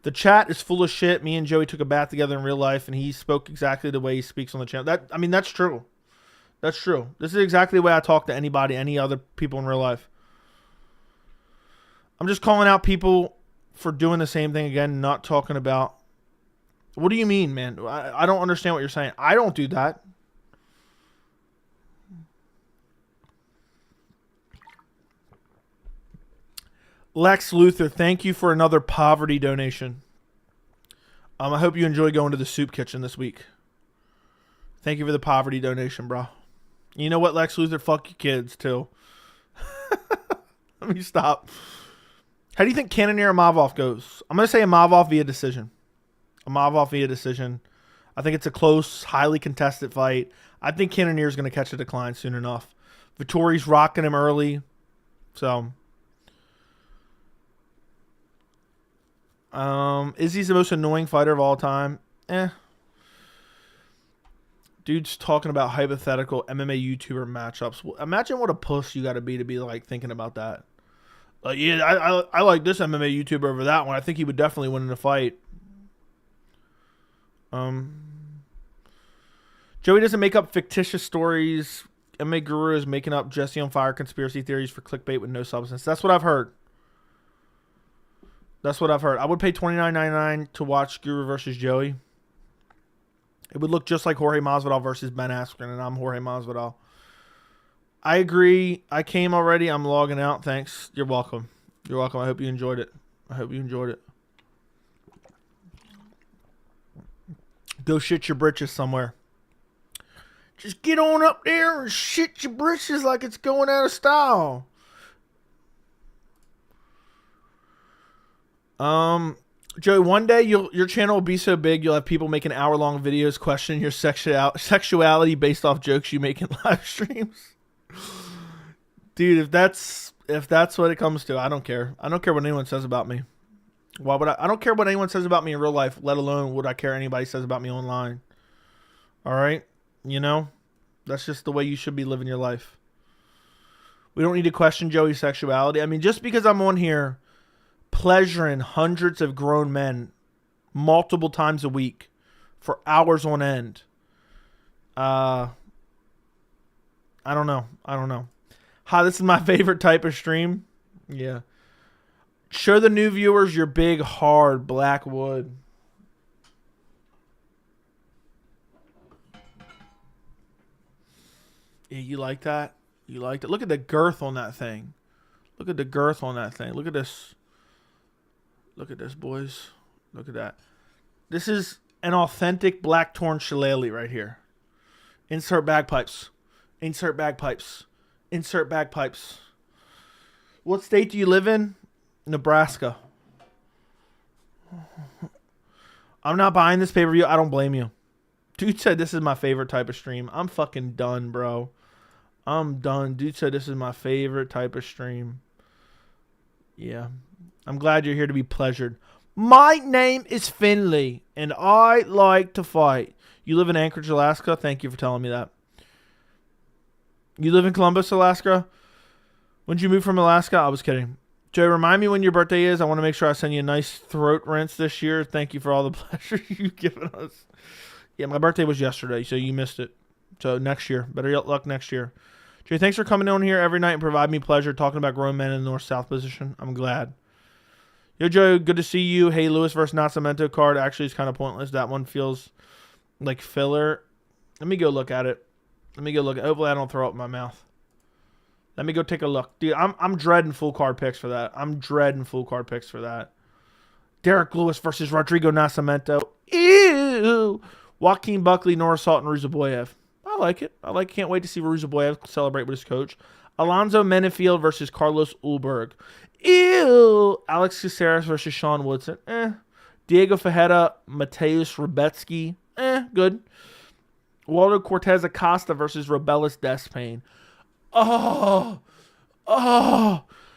The chat is full of shit. Me and Joey took a bath together in real life, and he spoke exactly the way he speaks on the channel. That's true. That's true. This is exactly the way I talk to anybody, any other people in real life. I'm just calling out people for doing the same thing again, not talking about... What do you mean, man? I don't understand what you're saying. I don't do that. Lex Luthor, thank you for another poverty donation. I hope you enjoy going to the soup kitchen this week. Thank you for the poverty donation, bro. You know what, Lex Luthor? Fuck your kids, too. Let me stop. How do you think Cannonier Imavov goes? I'm going to say Imavov via decision. Imavov via decision. I think it's a close, highly contested fight. I think Cannonier is going to catch a decline soon enough. Vittori's rocking him early. So... Izzy's the most annoying fighter of all time. Dude's talking about hypothetical MMA YouTuber matchups. Imagine what a puss you got to be like thinking about that. Like, yeah, I like this MMA YouTuber over that one. I think he would definitely win in a fight. Joey doesn't make up fictitious stories. MMA Guru is making up Jesse on Fire conspiracy theories for clickbait with no substance. That's what I've heard. That's what I've heard. I would pay $29.99 to watch Guru versus Joey. It would look just like Jorge Masvidal versus Ben Askren, and I'm Jorge Masvidal. I agree. I came already. I'm logging out. Thanks. You're welcome. You're welcome. I hope you enjoyed it. I hope you enjoyed it. Go shit your britches somewhere. Just get on up there and shit your britches like it's going out of style. Joey, one day your channel will be so big you'll have people making hour-long videos questioning your sexuality based off jokes you make in live streams. Dude, if that's what it comes to, I don't care. I don't care what anyone says about me. Why would I don't care what anyone says about me in real life, let alone would I care anybody says about me online. All right? You know? That's just the way you should be living your life. We don't need to question Joey's sexuality. I mean, just because I'm on here pleasuring hundreds of grown men multiple times a week for hours on end. I don't know. Hi, this is my favorite type of stream. Yeah. Show the new viewers your big, hard black wood. Yeah, you like that? You liked it? Look at the girth on that thing. Look at the girth on that thing. Look at this. Look at this, boys. Look at that. This is an authentic black torn shillelagh right here. Insert bagpipes. Insert bagpipes. Insert bagpipes. What state do you live in? Nebraska. I'm not buying this pay-per-view. I don't blame you. Dude said this is my favorite type of stream. I'm fucking done, bro. I'm done. Dude said this is my favorite type of stream. Yeah. I'm glad you're here to be pleasured. My name is Finley, and I like to fight. You live in Anchorage, Alaska? Thank you for telling me that. You live in Columbus, Alaska? When did you move from Alaska? I was kidding. Joey, remind me when your birthday is. I want to make sure I send you a nice throat rinse this year. Thank you for all the pleasure you've given us. Yeah, my birthday was yesterday, so you missed it. So next year. Better luck next year. Joey, thanks for coming on here every night and providing me pleasure talking about grown men in the north-south position. I'm glad. Yo, Joe, good to see you. Hey, Lewis versus Nascimento card actually is kind of pointless. That one feels like filler. Let me go look at it. Hopefully I don't throw up in my mouth. Let me go take a look. Dude, I'm dreading full card picks for that. Derek Lewis versus Rodrigo Nascimento. Ew. Joaquin Buckley, Norris Salt, and Ruzaboyev. I like it. Can't wait to see Ruzaboyev celebrate with his coach. Alonzo Menefield versus Carlos Ulberg. Ew. Alex Caceres versus Sean Woodson. Diego Fajeda, Mateusz Rebetsky. Good. Waldo Cortez Acosta versus Robelis Despain. Oh.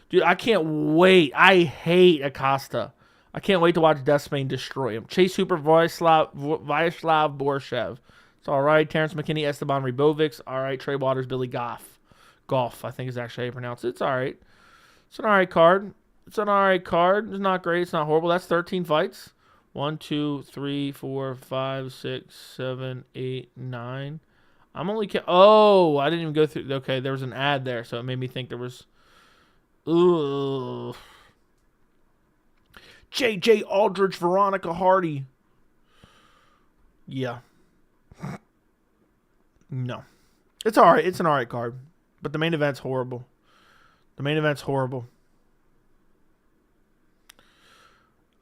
Dude, I can't wait. I hate Acosta. I can't wait to watch Despain destroy him. Chase Hooper, Vyacheslav Borshev. It's all right. Terrence McKinney, Esteban Ribovics. All right. Trey Waters, Billy Goff. Golf, I think is actually how you pronounce it. It's all right. It's an all right card. It's an all right card. It's not great. It's not horrible. That's 13 fights. 1, 2, 3, 4, 5, 6, 7, 8, 9. I'm only... Oh, I didn't even go through... Okay, there was an ad there, so it made me think there was... Ooh. J.J. Aldridge, Veronica Hardy. Yeah. No. It's all right. It's an all right card. But the main event's horrible. The main event's horrible.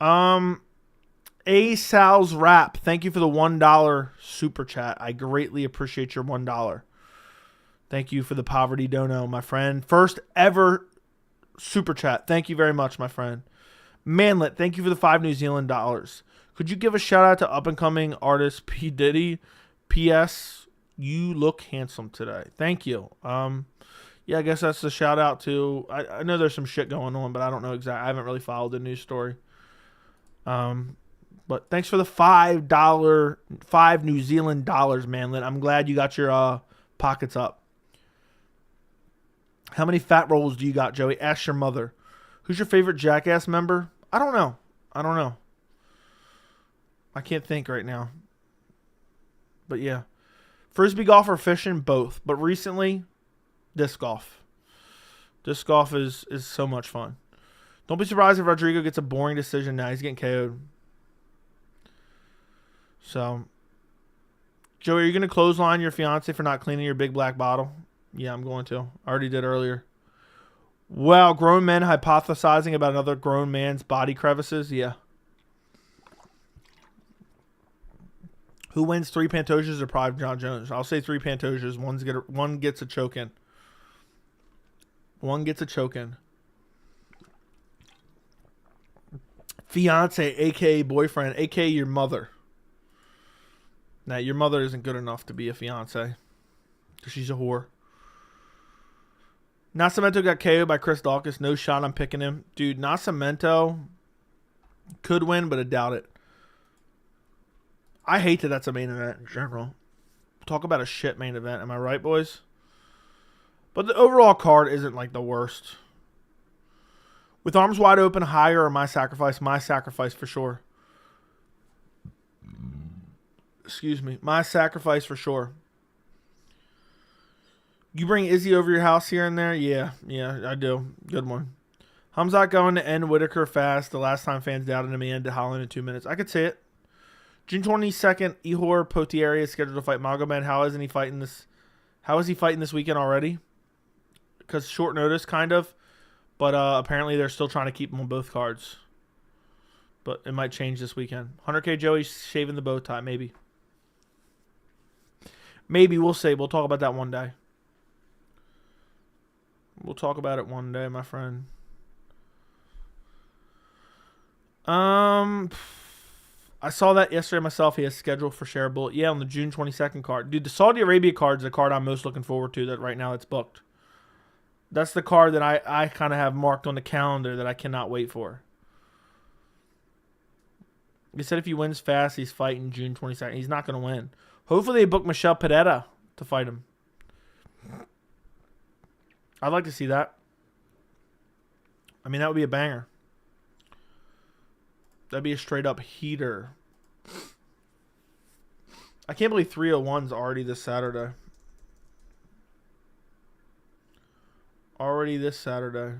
A Sal's Rap. Thank you for the $1 super chat. I greatly appreciate your $1. Thank you for the poverty dono, my friend. First ever super chat. Thank you very much, my friend. Manlet, thank you for the $5 New Zealand dollars. Could you give a shout out to up and coming artist P. Diddy? P.S. You look handsome today. Thank you. Yeah, I guess that's the shout out to. I know there's some shit going on, but I don't know exactly. I haven't really followed the news story. But thanks for the $5 New Zealand dollars, Manlet. I'm glad you got your pockets up. How many fat rolls do you got, Joey? Ask your mother. Who's your favorite Jackass member? I don't know. I can't think right now. But yeah. Frisbee golf or fishing? Both. But recently, disc golf. Disc golf is so much fun. Don't be surprised if Rodrigo gets a boring decision now. He's getting KO'd. So, Joey, are you going to clothesline your fiance for not cleaning your big black bottle? Yeah, I'm going to. I already did earlier. Wow, grown men hypothesizing about another grown man's body crevices? Yeah. Who wins 3 Pantosias or Pride John Jones? I'll say 3 Pantosias. One gets a choke in. One gets a choke in. Fiance, a.k.a. boyfriend, a.k.a. your mother. Now, your mother isn't good enough to be a fiance. Because she's a whore. Nascimento got KO'd by Chris Dawkins. No shot, I'm picking him. Dude, Nascimento could win, but I doubt it. I hate that that's a main event in general. Talk about a shit main event. Am I right, boys? But the overall card isn't like the worst. With arms wide open, higher or my sacrifice? My sacrifice for sure. Excuse me. My sacrifice for sure. You bring Izzy over your house here and there? Yeah, I do. Good one. Hamzat going to end Whitaker fast. The last time fans doubted him, he ended Holland in 2 minutes. I could see it. June 22nd, Ihor Potieri is scheduled to fight Magomed. How is he fighting this weekend already? Because short notice, kind of. But apparently they're still trying to keep him on both cards. But it might change this weekend. 100K Joey shaving the bow tie, maybe. Maybe, we'll see. We'll talk about that one day. We'll talk about it one day, my friend. I saw that yesterday myself. He has scheduled for shareable. Yeah, on the June 22nd card. Dude, the Saudi Arabia card is the card I'm most looking forward to that right now it's booked. That's the card that I kind of have marked on the calendar that I cannot wait for. He said if he wins fast, he's fighting June 22nd. He's not going to win. Hopefully they book Michelle Pereira to fight him. I'd like to see that. I mean, that would be a banger. That'd be a straight up heater. I can't believe 301's already this Saturday. Already this Saturday.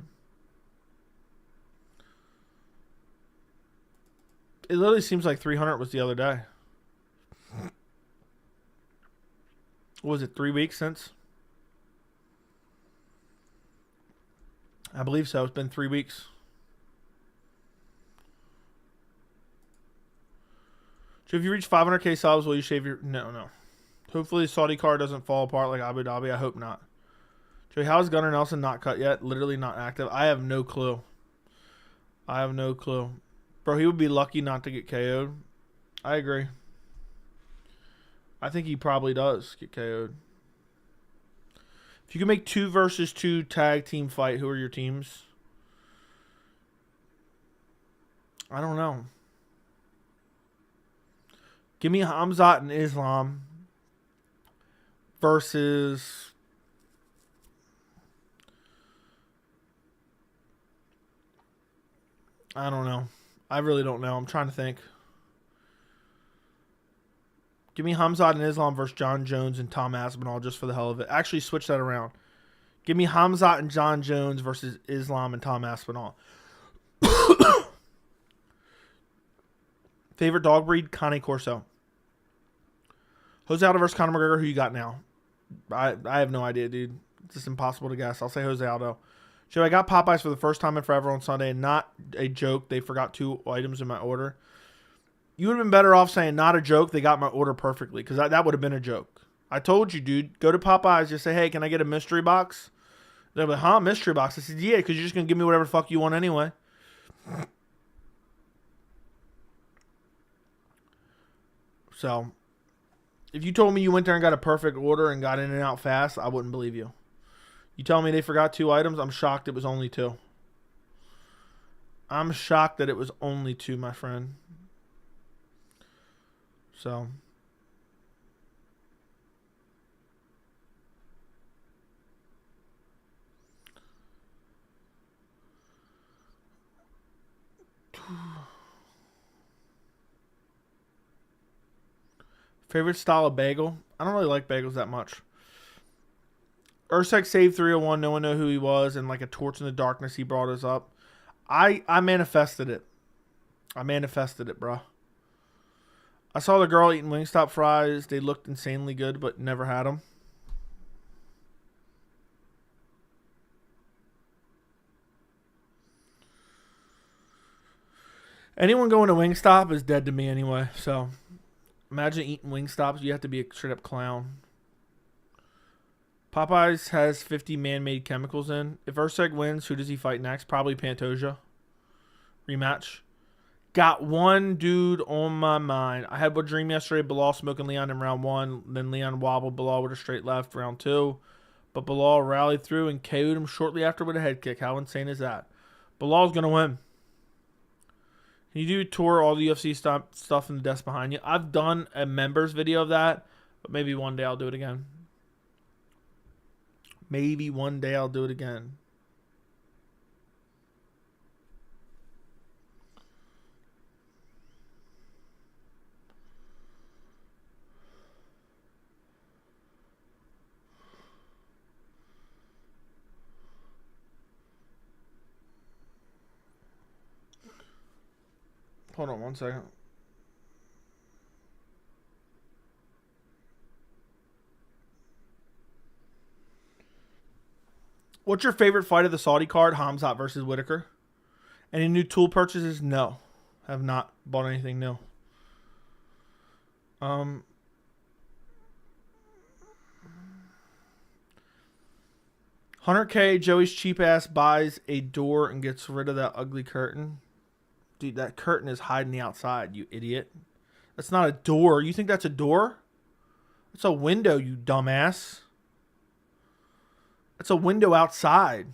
It literally seems like 300 was the other day. What was it, 3 weeks since? I believe so. It's been 3 weeks. So if you reach 500K subs, will you shave your... No. Hopefully the Saudi card doesn't fall apart like Abu Dhabi. I hope not. Joey, how is Gunnar Nelson not cut yet? Literally not active. I have no clue. Bro, he would be lucky not to get KO'd. I agree. I think he probably does get KO'd. If you can make 2 versus 2 tag team fight, who are your teams? I don't know. Give me Hamzat and Islam. versus I don't know. I really don't know. I'm trying to think. Give me Hamzat and Islam versus John Jones and Tom Aspinall just for the hell of it. Actually, switch that around. Give me Hamzat and John Jones versus Islam and Tom Aspinall. Favorite dog breed? Cane Corso. Jose Aldo versus Conor McGregor. Who you got now? I have no idea, dude. It's just impossible to guess. I'll say Jose Aldo. So I got Popeyes for the first time in forever on Sunday. And not a joke. They forgot 2 items in my order. You would have been better off saying not a joke. They got my order perfectly because that would have been a joke. I told you, dude. Go to Popeyes. Just say, hey, can I get a mystery box? They're like, huh, mystery box? I said, yeah, because you're just going to give me whatever the fuck you want anyway. So, if you told me you went there and got a perfect order and got in and out fast, I wouldn't believe you. You tell me they forgot 2 items, I'm shocked it was only 2. I'm shocked that it was only 2, my friend. So... Favorite style of bagel? I don't really like bagels that much. Ursek saved 301. No one knew who he was. And like a torch in the darkness, he brought us up. I manifested it. I manifested it, bro. I saw the girl eating Wingstop fries. They looked insanely good, but never had them. Anyone going to Wingstop is dead to me anyway, so... Imagine eating Wingstops. You have to be a straight-up clown. Popeyes has 50 man-made chemicals in. If Urseg wins, who does he fight next? Probably Pantoja. Rematch. Got one dude on my mind. I had a dream yesterday. Bilal smoking Leon in round 1. Then Leon wobbled Bilal with a straight left round 2. But Bilal rallied through and KO'd him shortly after with a head kick. How insane is that? Bilal's going to win. Can you do tour all the UFC stuff in the desk behind you? I've done a members video of that, but maybe one day I'll do it again. Maybe one day I'll do it again. Hold on 1 second. What's your favorite fight of the Saudi card? Hamzat versus Whitaker. Any new tool purchases? No. Have not bought anything new. 100K, Joey's cheap ass buys a door and gets rid of that ugly curtain. Dude, that curtain is hiding the outside, you idiot. That's not a door. You think that's a door? It's a window, you dumbass. That's a window outside.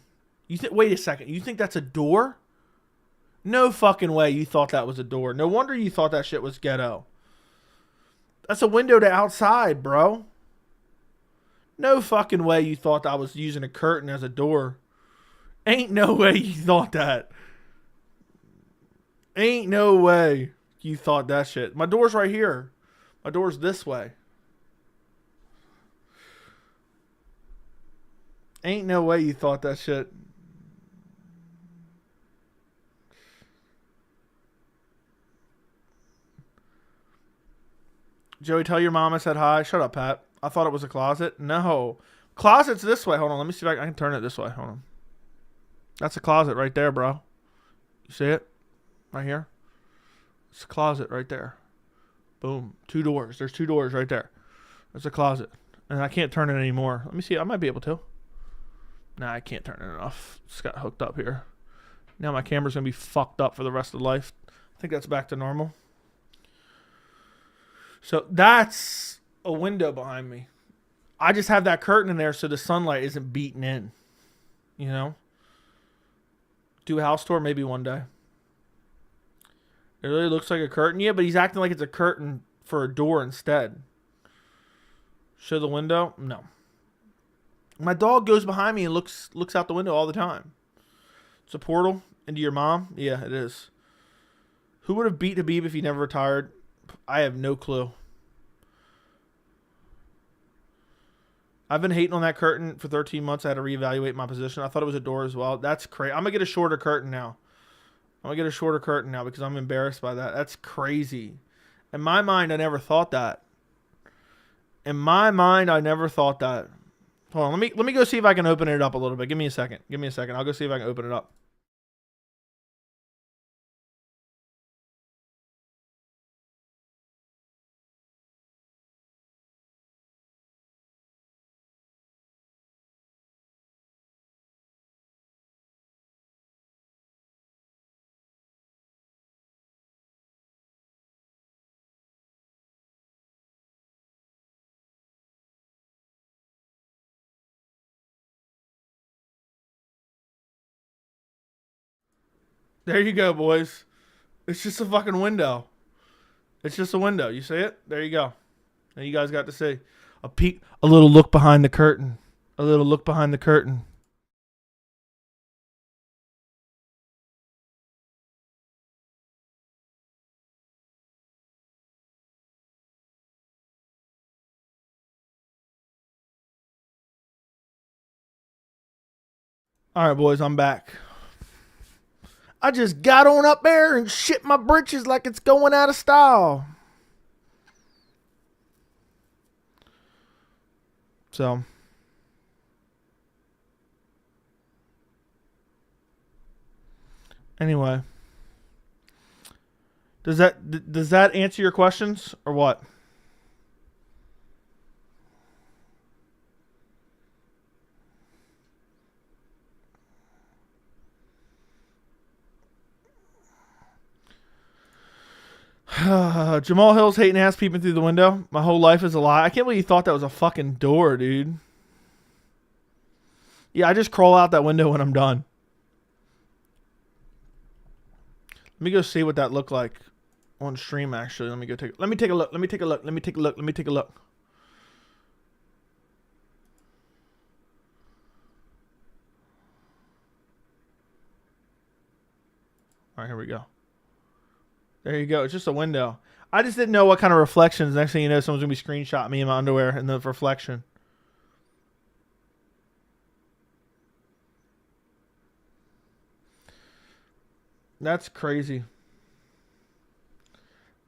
Wait a second. You think that's a door? No fucking way you thought that was a door. No wonder you thought that shit was ghetto. That's a window to outside, bro. No fucking way you thought I was using a curtain as a door. Ain't no way you thought that. Ain't no way you thought that shit. My door's right here. My door's this way. Ain't no way you thought that shit. Joey, tell your mom I said hi. Shut up, Pat. I thought it was a closet. No. Closet's this way. Hold on. Let me see if I can turn it this way. Hold on. That's a closet right there, bro. You see it? Right here. It's a closet right there. Boom. 2 doors. There's 2 doors right there. There's a closet. And I can't turn it anymore. Let me see. I might be able to. Nah, I can't turn it enough. It's got hooked up here. Now my camera's going to be fucked up for the rest of life. I think that's back to normal. So that's a window behind me. I just have that curtain in there so the sunlight isn't beating in. You know? Do a house tour maybe one day. It really looks like a curtain. Yeah, but he's acting like it's a curtain for a door instead. Show the window? No. My dog goes behind me and looks out the window all the time. It's a portal into your mom? Yeah, it is. Who would have beat Habib if he never retired? I have no clue. I've been hating on that curtain for 13 months. I had to reevaluate my position. I thought it was a door as well. That's crazy. I'm going to get a shorter curtain now. Because I'm embarrassed by that. That's crazy. In my mind, I never thought that. Hold on. Let me go see if I can open it up a little bit. Give me a second. I'll go see if I can open it up. There you go, boys. It's just a fucking window. It's just a window. You see it? There you go. And you guys got to see a peek, a little look behind the curtain. A little look behind the curtain. All right, boys, I'm back. I just got on up there and shit my britches like it's going out of style. So, anyway, does that answer your questions or what? Jamal Hill's hating ass peeping through the window. My whole life is a lie. I can't believe you thought that was a fucking door, dude. Yeah, I just crawl out that window when I'm done. Let me go see what that looked like on stream. Actually, let me take a look. All right, here we go. There you go. It's just a window. I just didn't know what kind of reflections. Next thing you know, someone's going to be screenshotting me in my underwear in the reflection. That's crazy.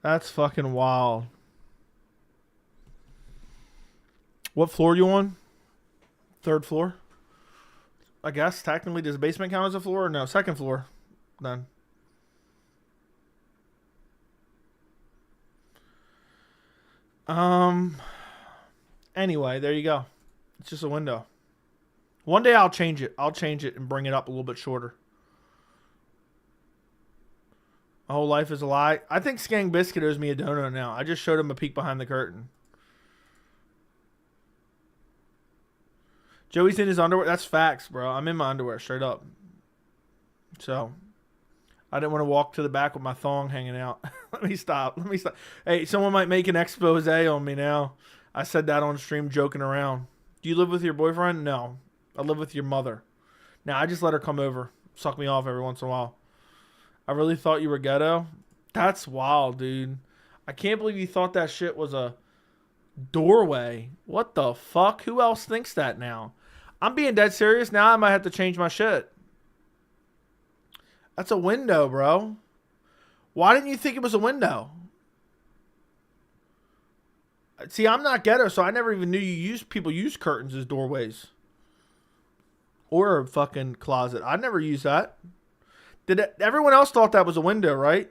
That's fucking wild. What floor are you on? 3rd floor? I guess technically does the basement count as a floor or no? 2nd floor then. Anyway, there you go. It's just a window. One day I'll change it. And bring it up a little bit shorter. My whole life is a lie. I think Skang Biscuit owes me a dono now. I just showed him a peek behind the curtain. Joey's in his underwear. That's facts, bro. I'm in my underwear, straight up. So, I didn't want to walk to the back with my thong hanging out. Let me stop. Hey, someone might make an expose on me now. I said that on stream joking around. Do you live with your boyfriend? No. I live with your mother. Now, I just let her come over. Suck me off every once in a while. I really thought you were ghetto. That's wild, dude. I can't believe you thought that shit was a doorway. What the fuck? Who else thinks that now? I'm being dead serious. Now I might have to change my shit. That's a window, bro. Why didn't you think it was a window? See, I'm not ghetto, so I never even knew people use curtains as doorways. Or a fucking closet. I never used that. Everyone else thought that was a window, right?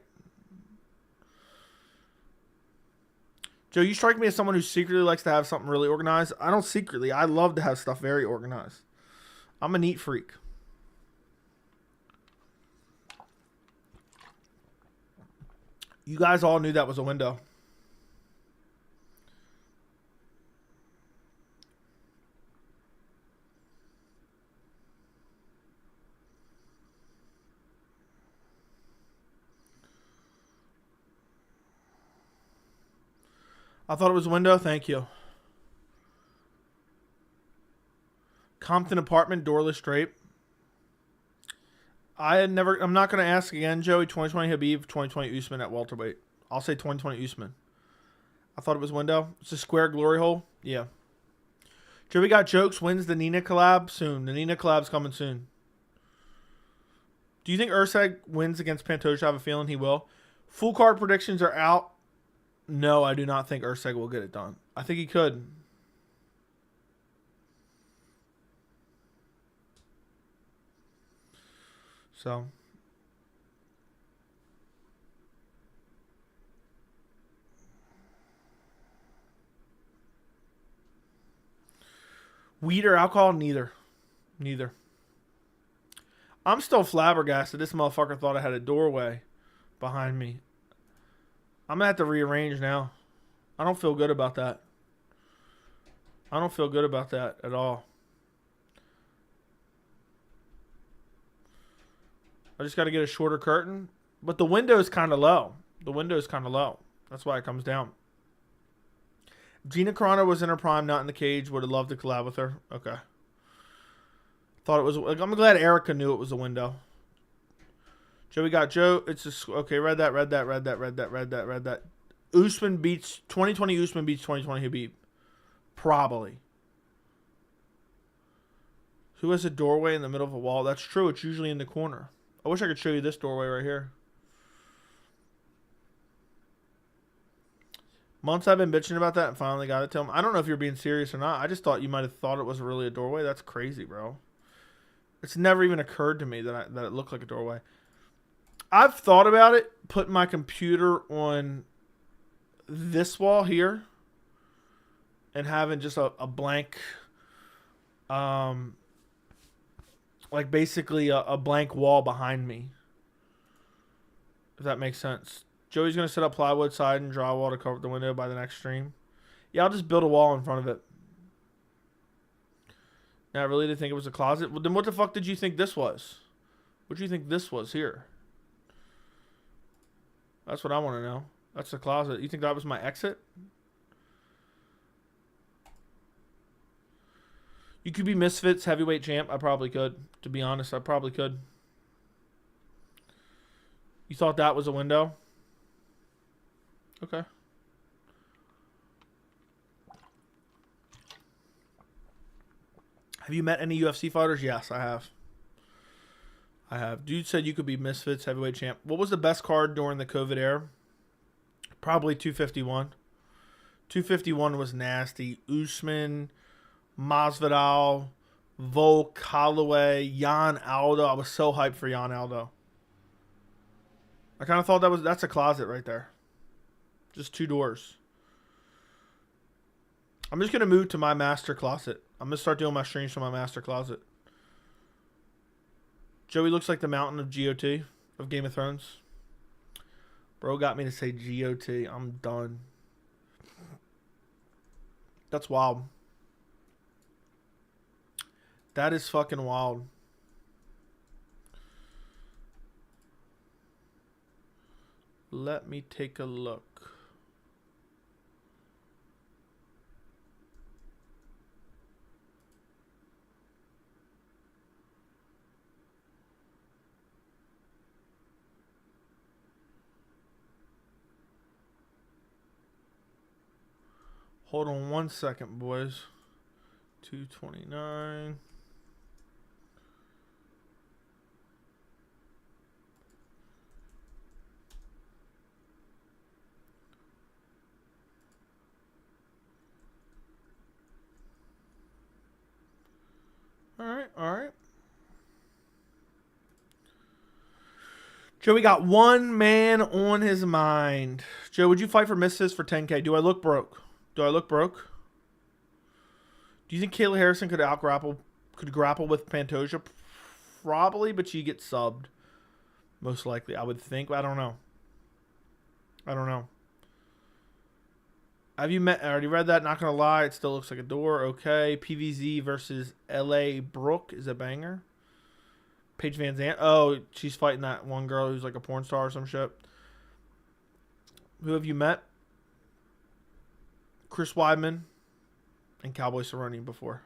Joe, you strike me as someone who secretly likes to have something really organized. I don't secretly. I love to have stuff very organized. I'm a neat freak. You guys all knew that was a window. I thought it was a window. Thank you. Compton apartment, doorless drape. I'm not going to ask again, Joey. 2020 Habib, 2020 Usman at welterweight. I'll say 2020 Usman. I thought it was window. It's a square glory hole. Yeah. Joey got jokes. Wins the Nina collab soon. The Nina collab's coming soon. Do you think Urseg wins against Pantoja? I have a feeling he will. Full card predictions are out. No, I do not think Urseg will get it done. I think he could. So. Weed or alcohol? Neither. Neither. I'm still flabbergasted. This motherfucker thought I had a doorway behind me. I'm going to have to rearrange now. I don't feel good about that. I don't feel good about that at all. I just got to get a shorter curtain. But the window is kind of low. The window is kind of low. That's why it comes down. Gina Carano was in her prime, not in the cage. Would have loved to collab with her. Okay. Thought it was. I'm glad Erica knew it was a window. Joey got Joe. It's just okay. Read that. Usman beats 2020. Usman beats 2020 Habib. Probably. Who has a doorway in the middle of a wall? That's true. It's usually in the corner. I wish I could show you this doorway right here. Months I've been bitching about that and finally got it to him. I don't know if you're being serious or not. I just thought you might have thought it was really a doorway. That's crazy, bro. It's never even occurred to me that it looked like a doorway. I've thought about it, putting my computer on this wall here and having just a blank, like basically a blank wall behind me. If that makes sense. Joey's going to set up plywood, side, and drywall to cover the window by the next stream. Yeah, I'll just build a wall in front of it. Now, I really did think it was a closet. Well, then what the fuck did you think this was? What do you think this was here? That's what I want to know. That's the closet. You think that was my exit? You could be Misfits heavyweight champ. I probably could. To be honest, I probably could. You thought that was a window? Okay. Have you met any UFC fighters? Yes, I have. Dude said you could be Misfits heavyweight champ. What was the best card during the COVID era? Probably 251. 251 was nasty. Usman, Masvidal, Volk, Holloway, Jan Aldo. I was so hyped for Jan Aldo. I kind of thought that's a closet right there. Just two doors. I'm just going to move to my master closet. I'm going to start doing my streams from my master closet. Joey looks like the mountain of GOT, of Game of Thrones. Bro got me to say GOT. I'm done. That's wild. That is fucking wild. Let me take a look. Hold on 1 second, boys. 229. All right. Joey got one man on his mind. Joe, would you fight for Misses for 10K? Do I look broke? Do you think Kayla Harrison could grapple with Pantoja? Probably, but she gets subbed. Most likely, I would think. I don't know. Have you met? I already read that. Not gonna lie, it still looks like a door. Okay. PVZ versus LA Brooke is a banger. Paige Van Zandt. Oh, she's fighting that one girl who's like a porn star or some shit. Who have you met? Chris Weidman and Cowboy Cerrone before.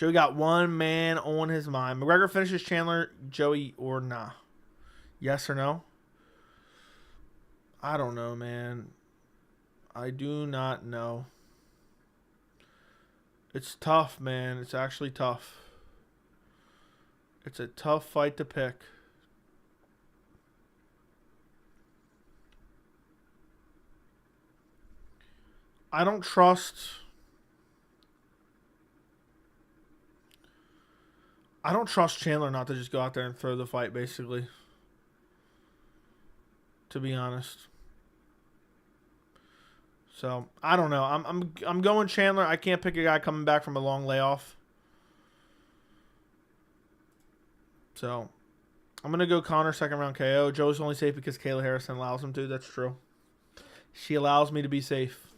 Joey got one man on his mind. McGregor finishes Chandler, Joey, or nah? Yes or no? I don't know, man. I do not know. It's tough, man. It's actually tough. It's a tough fight to pick. I don't trust Chandler not to just go out there and throw the fight, basically. To be honest. So, I don't know. I'm going Chandler. I can't pick a guy coming back from a long layoff. So, I'm going to go Conor second round KO. Joe's only safe because Kayla Harrison allows him to. That's true. She allows me to be safe.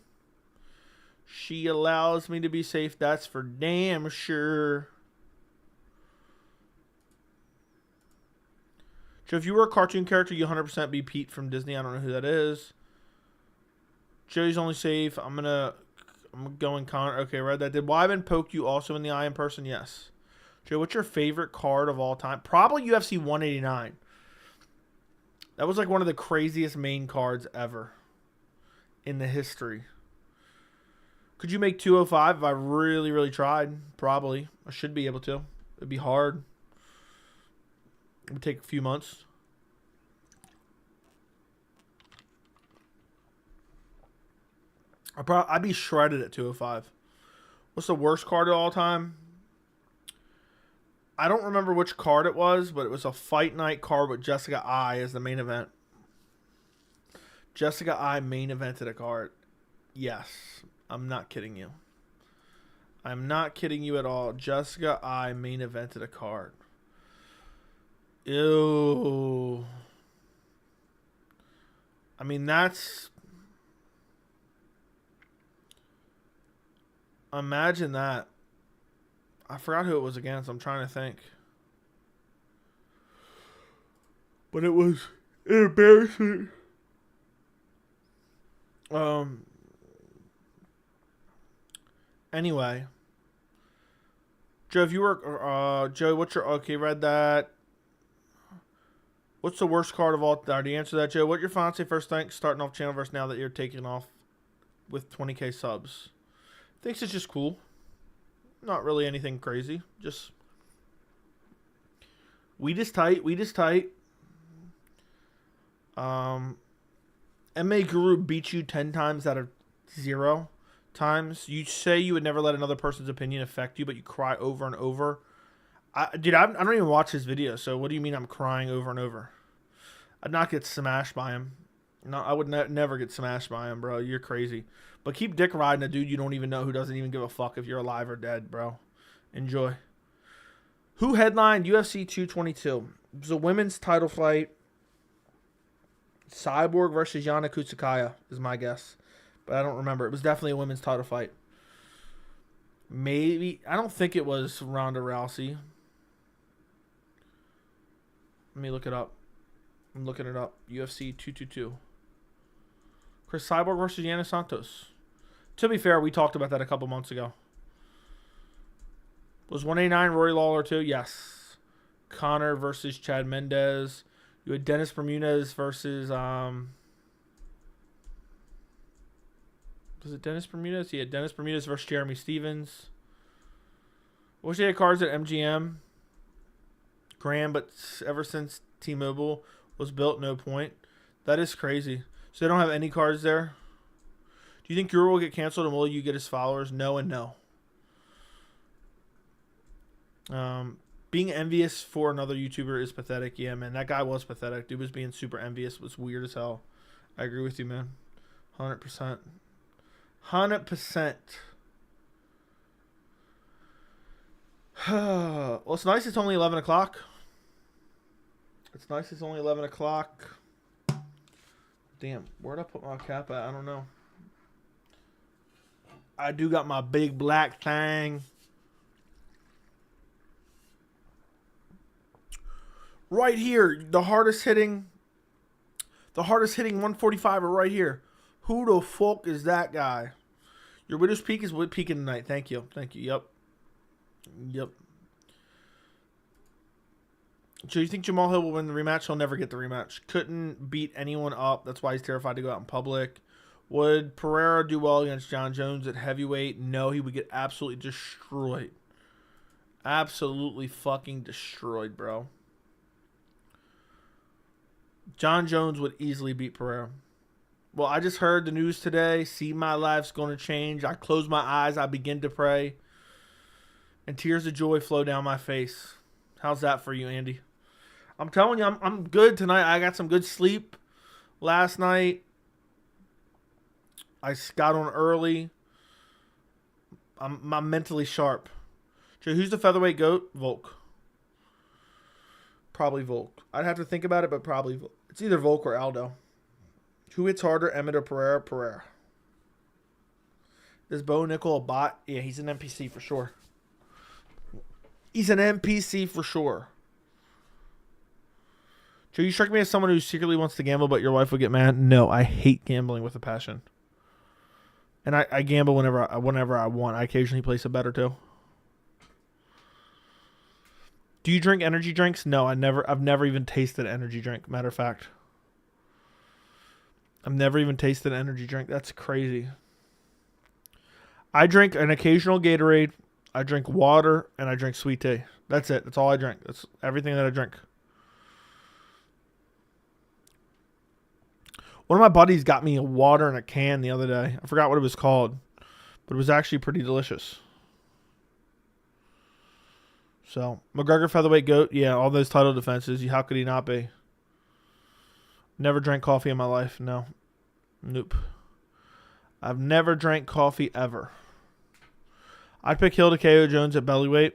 She allows me to be safe. That's for damn sure. Joe, if you were a cartoon character, you 100% be Pete from Disney. I don't know who that is. Joey's only safe. I'm going Conor. Okay, read that. Did Wyman poke you also in the eye in person? Yes. Joe, what's your favorite card of all time? Probably UFC 189. That was like one of the craziest main cards ever in the history. Could you make 205 if I really, really tried? Probably. I should be able to. It'd be hard. It would take a few months. I'd be shredded at 205. What's the worst card of all time? I don't remember which card it was, but it was a fight night card with Jessica I as the main event. Jessica I main evented a card. Yes. I'm not kidding you. I'm not kidding you at all. Jessica I main evented a card. Ew. I mean, that's... Imagine that. I forgot who it was against. I'm trying to think. But it was embarrassing. Anyway. Joe, if you were... Joe, what's your... Okay, read that. What's the worst card of all... I already answered that, Joe. What your fiance first thinks starting off channel versus now that you're taking off with 20K subs? Thinks it's just cool. Not really anything crazy. Just... Weed is tight. Weed is tight. MA Guru beats you 10 times out of 0 times. You say you would never let another person's opinion affect you, but you cry over and over. Dude, I don't even watch his videos, so what do you mean I'm crying over and over? I'd not get smashed by him. No, I would never get smashed by him, bro. You're crazy. But keep dick riding a dude you don't even know who doesn't even give a fuck if you're alive or dead, bro. Enjoy. Who headlined UFC 222? It was a women's title fight. Cyborg versus Yana Kutsukaya is my guess. But I don't remember. It was definitely a women's title fight. Maybe. I don't think it was Ronda Rousey. Let me look it up. I'm looking it up. UFC 222. Chris Cyborg versus Yana Santos. To be fair, we talked about that a couple months ago. Was 189 Rory Lawler too? Yes. Conor versus Chad Mendez. You had Dennis Bermudez versus... Was it Dennis Bermudez? Yeah, Dennis Bermudez versus Jeremy Stevens. Wish they had cards at MGM. Graham, but ever since T-Mobile was built, no point. That is crazy. So they don't have any cards there? Do you think Guru will get canceled and will you get his followers? No and no. Being envious for another YouTuber is pathetic. Yeah, man. That guy was pathetic. Dude was being super envious. It was weird as hell. I agree with you, man. 100%. 100%. Well, it's nice it's only 11 o'clock. It's nice it's only 11 o'clock. Damn, where'd I put my cap at? I don't know. I do got my big black thing. Right here. The hardest hitting 145 are right here. Who the fuck is that guy? Your Widow's Peak is peaking tonight. Thank you. Thank you. Yep. Yep. So you think Jamal Hill will win the rematch? He'll never get the rematch. Couldn't beat anyone up. That's why he's terrified to go out in public. Would Pereira do well against John Jones at heavyweight? No, he would get absolutely destroyed. Absolutely fucking destroyed, bro. John Jones would easily beat Pereira. Well, I just heard the news today. See, my life's going to change. I close my eyes. I begin to pray. And tears of joy flow down my face. How's that for you, Andy? I'm telling you, I'm good tonight. I got some good sleep last night. I got on early. I'm mentally sharp. So who's the featherweight GOAT? Volk. Probably Volk. I'd have to think about it, but probably Volk. It's either Volk or Aldo. Who hits harder, Emmett or Pereira? Pereira. Is Bo Nickel a bot? Yeah, he's an NPC for sure. He's an NPC for sure. So you strike me as someone who secretly wants to gamble, but your wife would get mad? No, I hate gambling with a passion. And I gamble whenever I want. I occasionally place a bet or two. Do you drink energy drinks? No, I've never even tasted an energy drink. Matter of fact. I've never even tasted an energy drink. That's crazy. I drink an occasional Gatorade. I drink water, and I drink sweet tea. That's it. That's all I drink. That's everything that I drink. One of my buddies got me a water in a can the other day. I forgot what it was called, but it was actually pretty delicious. So, McGregor featherweight GOAT. Yeah, all those title defenses. How could he not be? Never drank coffee in my life. No. Nope. I've never drank coffee ever. I'd pick Hill to KO Jones at bellyweight.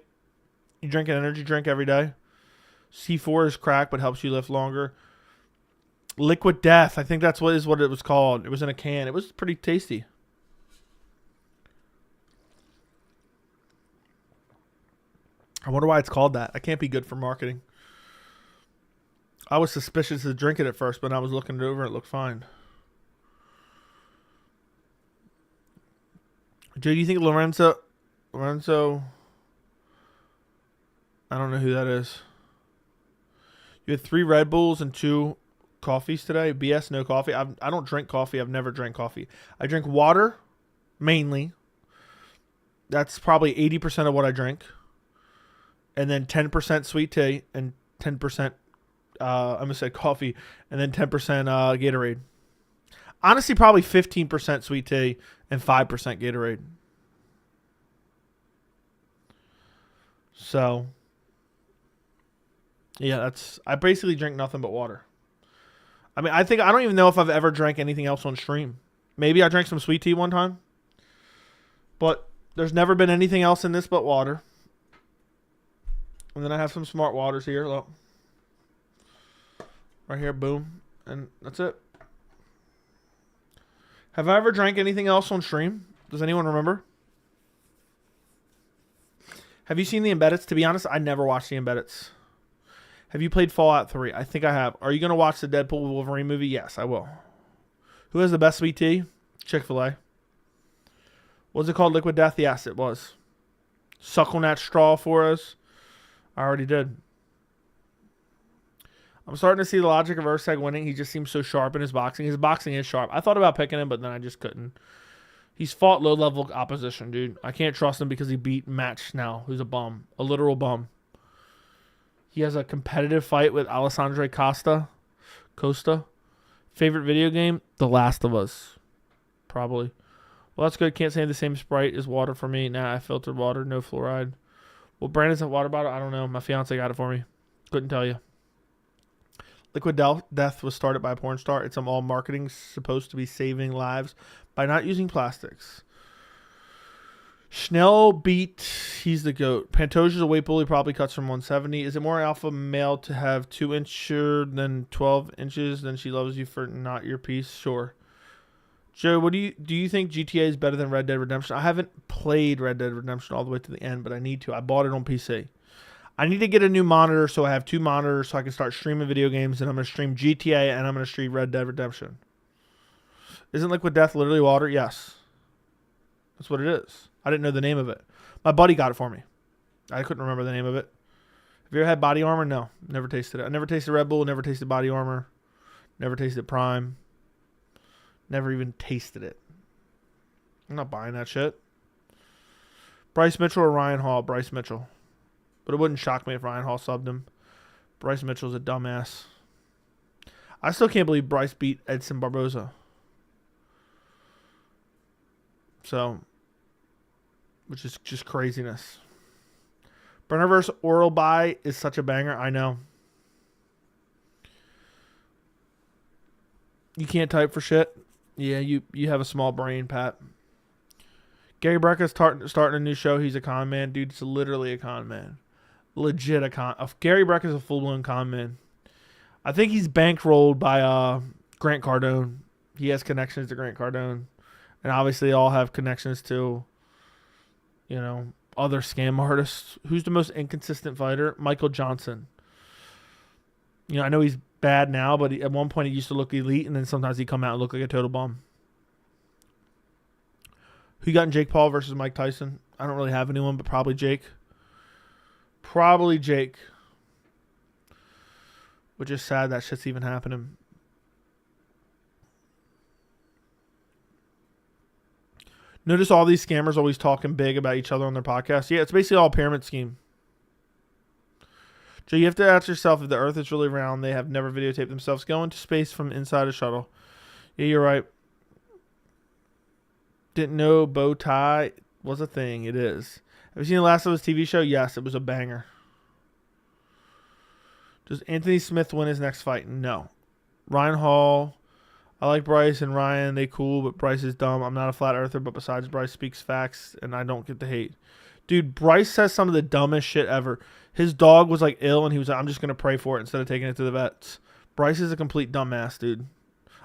You drink an energy drink every day. C4 is crack, but helps you lift longer. Liquid Death. I think that's what it was called. It was in a can. It was pretty tasty. I wonder why it's called that. I can't be good for marketing. I was suspicious to drink it at first, but I was looking it over. It looked fine. Jay, do you think Lorenzo? I don't know who that is. You had 3 Red Bulls and 2 coffees today. BS, no coffee. I don't drink coffee. I've never drank coffee. I drink water, mainly. That's probably 80% of what I drink. And then 10% sweet tea and 10%, I'm going to say coffee, and then 10% Gatorade. Honestly, probably 15% sweet tea and 5% Gatorade. So, yeah, I basically drink nothing but water. I mean, I don't even know if I've ever drank anything else on stream. Maybe I drank some sweet tea one time. But there's never been anything else in this but water. And then I have some smart waters here. Look. Right here, boom. And that's it. Have I ever drank anything else on stream? Does anyone remember? Have you seen the Embeddeds? To be honest, I never watched the Embeddeds. Have you played Fallout 3? I think I have. Are you going to watch the Deadpool Wolverine movie? Yes, I will. Who has the best sweet tea? Chick-fil-A. Was it called Liquid Death? Yes, it was. Suck on that straw for us. I already did. I'm starting to see the logic of Urseg winning. He just seems so sharp in his boxing. His boxing is sharp. I thought about picking him, but then I just couldn't. He's fought low-level opposition, dude. I can't trust him because he beat Match now, who's a bum. A literal bum. He has a competitive fight with Alessandro Costa. Favorite video game? The Last of Us. Probably. Well, that's good. Can't say the same Sprite as water for me. Nah, I filtered water. No fluoride. Well, Brandon's a water bottle? I don't know. My fiance got it for me. Couldn't tell you. Liquid Death was started by a porn star. It's all marketing supposed to be saving lives by not using plastics. Schnell beat, he's the GOAT. Pantoja's a weight bully, probably cuts from 170. Is it more alpha male to have 2 inches than 12 inches? Then she loves you for not your piece? Sure. Joe, what do you think GTA is better than Red Dead Redemption? I haven't played Red Dead Redemption all the way to the end, but I need to. I bought it on PC. I need to get a new monitor, so I have 2 monitors so I can start streaming video games, and I'm going to stream GTA, and I'm going to stream Red Dead Redemption. Isn't Liquid Death literally water? Yes. That's what it is. I didn't know the name of it. My buddy got it for me. I couldn't remember the name of it. Have you ever had Body Armor? No, never tasted it. I never tasted Red Bull. Never tasted Body Armor. Never tasted Prime. Never even tasted it. I'm not buying that shit. Bryce Mitchell or Ryan Hall? Bryce Mitchell. But it wouldn't shock me if Ryan Hall subbed him. Bryce Mitchell's a dumbass. I still can't believe Bryce beat Edson Barboza. So, which is just craziness. Burner vs. Oral By is such a banger. I know. You can't type for shit. Yeah, you have a small brain, Pat. Gary Brecka's starting a new show. He's a con man. Dude, it's literally a con man. Legit a con. Gary Brecka's a full-blown con man. I think he's bankrolled by Grant Cardone. He has connections to Grant Cardone. And obviously they all have connections to, other scam artists. Who's the most inconsistent fighter? Michael Johnson. I know he's bad now, but at one point he used to look elite, and then sometimes he'd come out and look like a total bum. Who you got in Jake Paul versus Mike Tyson? I don't really have anyone, but probably Jake. Probably Jake. Which is sad that shit's even happening. Notice all these scammers always talking big about each other on their podcast. Yeah, it's basically all a pyramid scheme. So you have to ask yourself, if the Earth is really round, they have never videotaped themselves going to space from inside a shuttle. Yeah, you're right. Didn't know bow tie was a thing. It is. Have you seen the Last of Us TV show? Yes, it was a banger. Does Anthony Smith win his next fight? No. Ryan Hall. I like Bryce and Ryan. They cool, but Bryce is dumb. I'm not a flat earther, but besides, Bryce speaks facts, and I don't get the hate. Dude, Bryce says some of the dumbest shit ever. His dog was ill, and he was like, I'm just going to pray for it instead of taking it to the vets. Bryce is a complete dumbass, dude.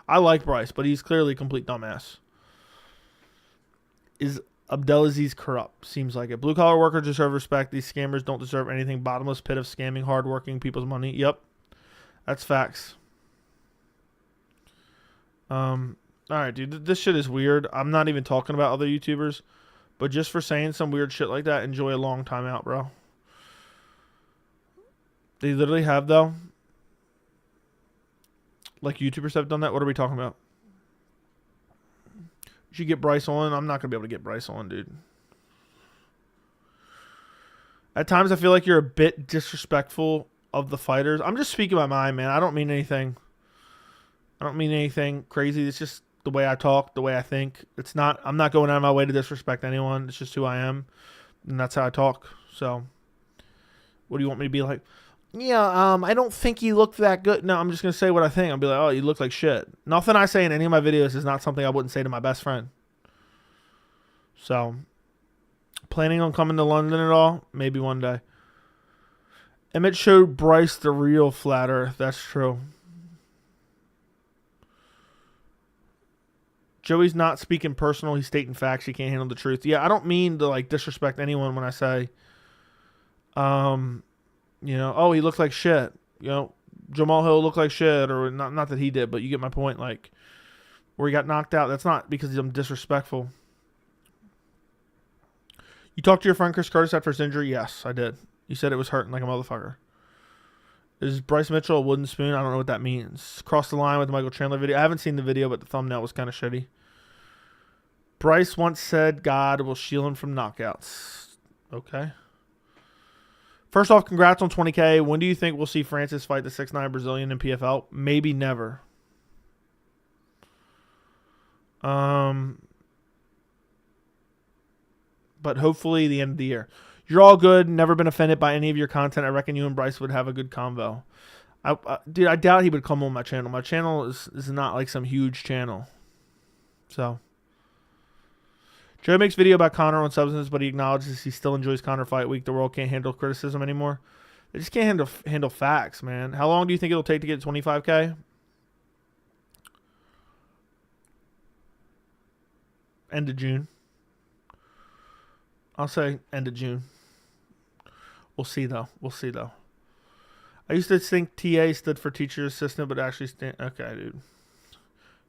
I like Bryce, but he's clearly a complete dumbass. Is Abdelaziz corrupt? Seems like it. Blue collar workers deserve respect. These scammers don't deserve anything. Bottomless pit of scamming hardworking people's money. Yep. That's facts. Alright, dude. This shit is weird. I'm not even talking about other YouTubers. But just for saying some weird shit like that, enjoy a long time out, bro. They literally have, though. Like YouTubers have done that. What are we talking about? You should get Bryce on. I'm not going to be able to get Bryce on, dude. At times, I feel like you're a bit disrespectful of the fighters. I'm just speaking my mind, man. I don't mean anything. I don't mean anything crazy. It's just the way I talk, the way I think. I'm not going out of my way to disrespect anyone. It's just who I am. And that's how I talk. So, what do you want me to be like? Yeah, I don't think you look that good. No, I'm just going to say what I think. I'll be like, oh, you look like shit. Nothing I say in any of my videos is not something I wouldn't say to my best friend. So, planning on coming to London at all? Maybe one day. Emmett showed Bryce the real flat earth. That's true. Joey's not speaking personal. He's stating facts. He can't handle the truth. Yeah, I don't mean to disrespect anyone when I say, oh, he looked like shit. Jamal Hill looked like shit, or not that he did, but you get my point. Like, where he got knocked out. That's not because I'm disrespectful. You talked to your friend Chris Curtis after his injury? Yes, I did. He said it was hurting like a motherfucker. Is Bryce Mitchell a wooden spoon? I don't know what that means. Cross the line with the Michael Chandler video. I haven't seen the video, but the thumbnail was kind of shitty. Bryce once said God will shield him from knockouts. Okay. First off, congrats on 20K. When do you think we'll see Francis fight the 6'9" Brazilian in PFL? Maybe never. But hopefully the end of the year. You're all good. Never been offended by any of your content. I reckon you and Bryce would have a good convo. Dude, I doubt he would come on my channel. My channel is not like some huge channel. So. Joe makes video about Conor on Substance, but he acknowledges he still enjoys Conor Fight Week. The world can't handle criticism anymore. They just can't handle facts, man. How long do you think it'll take to get 25K? End of June. I'll say end of June. We'll see, though. I used to think TA stood for teacher assistant, but actually okay, dude.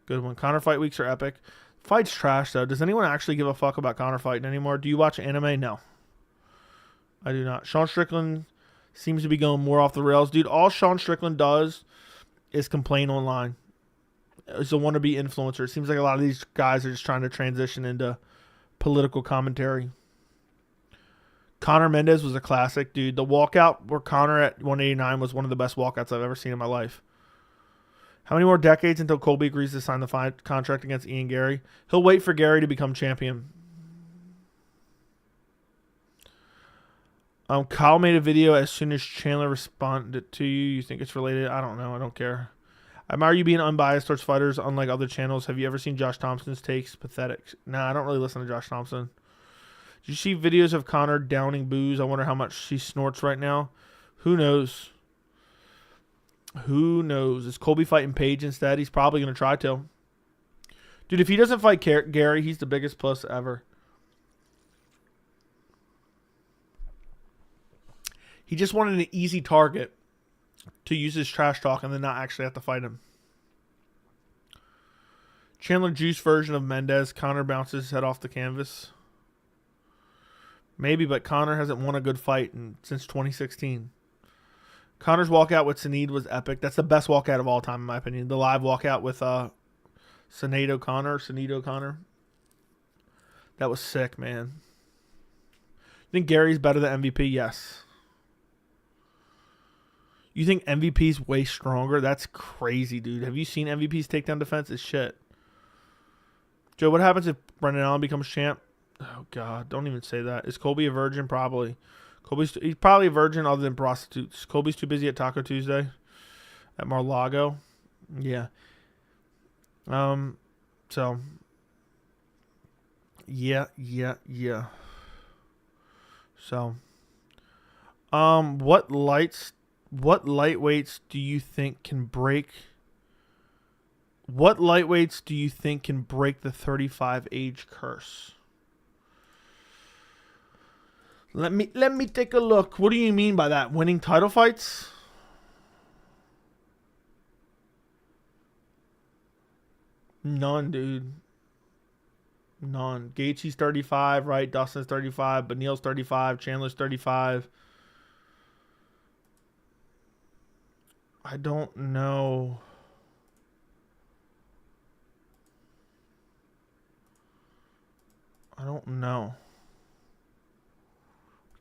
Good one. Conor Fight Weeks are epic. Fight's trash, though. Does anyone actually give a fuck about Conor fighting anymore? Do you watch anime? No. I do not. Sean Strickland seems to be going more off the rails. Dude, all Sean Strickland does is complain online. He's a wannabe influencer. It seems like a lot of these guys are just trying to transition into political commentary. Conor Mendez was a classic, dude. The walkout where Conor at 189 was one of the best walkouts I've ever seen in my life. How many more decades until Colby agrees to sign the contract against Ian Gary? He'll wait for Gary to become champion. Kyle made a video as soon as Chandler responded to you. You think it's related? I don't know. I don't care. I admire you being unbiased towards fighters, unlike other channels. Have you ever seen Josh Thompson's takes? Pathetic. Nah, I don't really listen to Josh Thompson. Did you see videos of Conor downing booze? I wonder how much he snorts right now. Who knows? Who knows? Is Colby fighting Paige instead? He's probably going to try to. Dude, if he doesn't fight Gary, he's the biggest puss ever. He just wanted an easy target to use his trash talk and then not actually have to fight him. Chandler Juice version of Mendez. Conor bounces his head off the canvas. Maybe, but Conor hasn't won a good fight since 2016. Conor's walkout with Sneed was epic. That's the best walkout of all time, in my opinion. The live walkout with Sinead O'Connor. That was sick, man. You think Gary's better than MVP? Yes. You think MVP's way stronger? That's crazy, dude. Have you seen MVP's takedown defense? It's shit. Joe, what happens if Brendan Allen becomes champ? Oh, God. Don't even say that. Is Colby a virgin? Probably. He's probably a virgin other than prostitutes. Colby's too busy at Taco Tuesday at Mar-a-Lago. Yeah. So. Yeah. So. What lightweights do you think can break? What lightweights do you think can break the 35 age curse? Let me take a look. What do you mean by that? Winning title fights? None, dude. None. Gaethje's 35, right? Dustin's 35. Beneil's 35. Chandler's 35. I don't know. I don't know.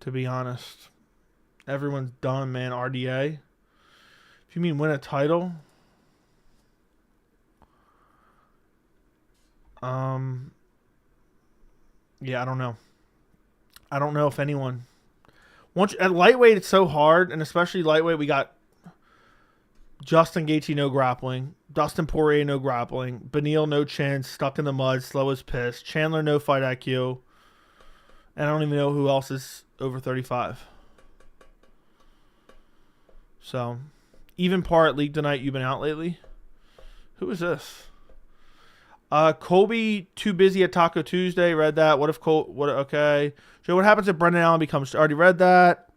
To be honest. Everyone's done, man. RDA. If you mean win a title. Yeah, I don't know. I don't know if anyone. At lightweight, it's so hard, and especially lightweight, we got Justin Gaethje, no grappling. Dustin Poirier, no grappling. Beneil, no chin, stuck in the mud, slow as piss. Chandler, no fight IQ. And I don't even know who else is over 35. So, even par at League tonight, you've been out lately? Who is this? Colby, too busy at Taco Tuesday. Read that. What if okay. So what happens if Brendan Allen becomes... Already read that.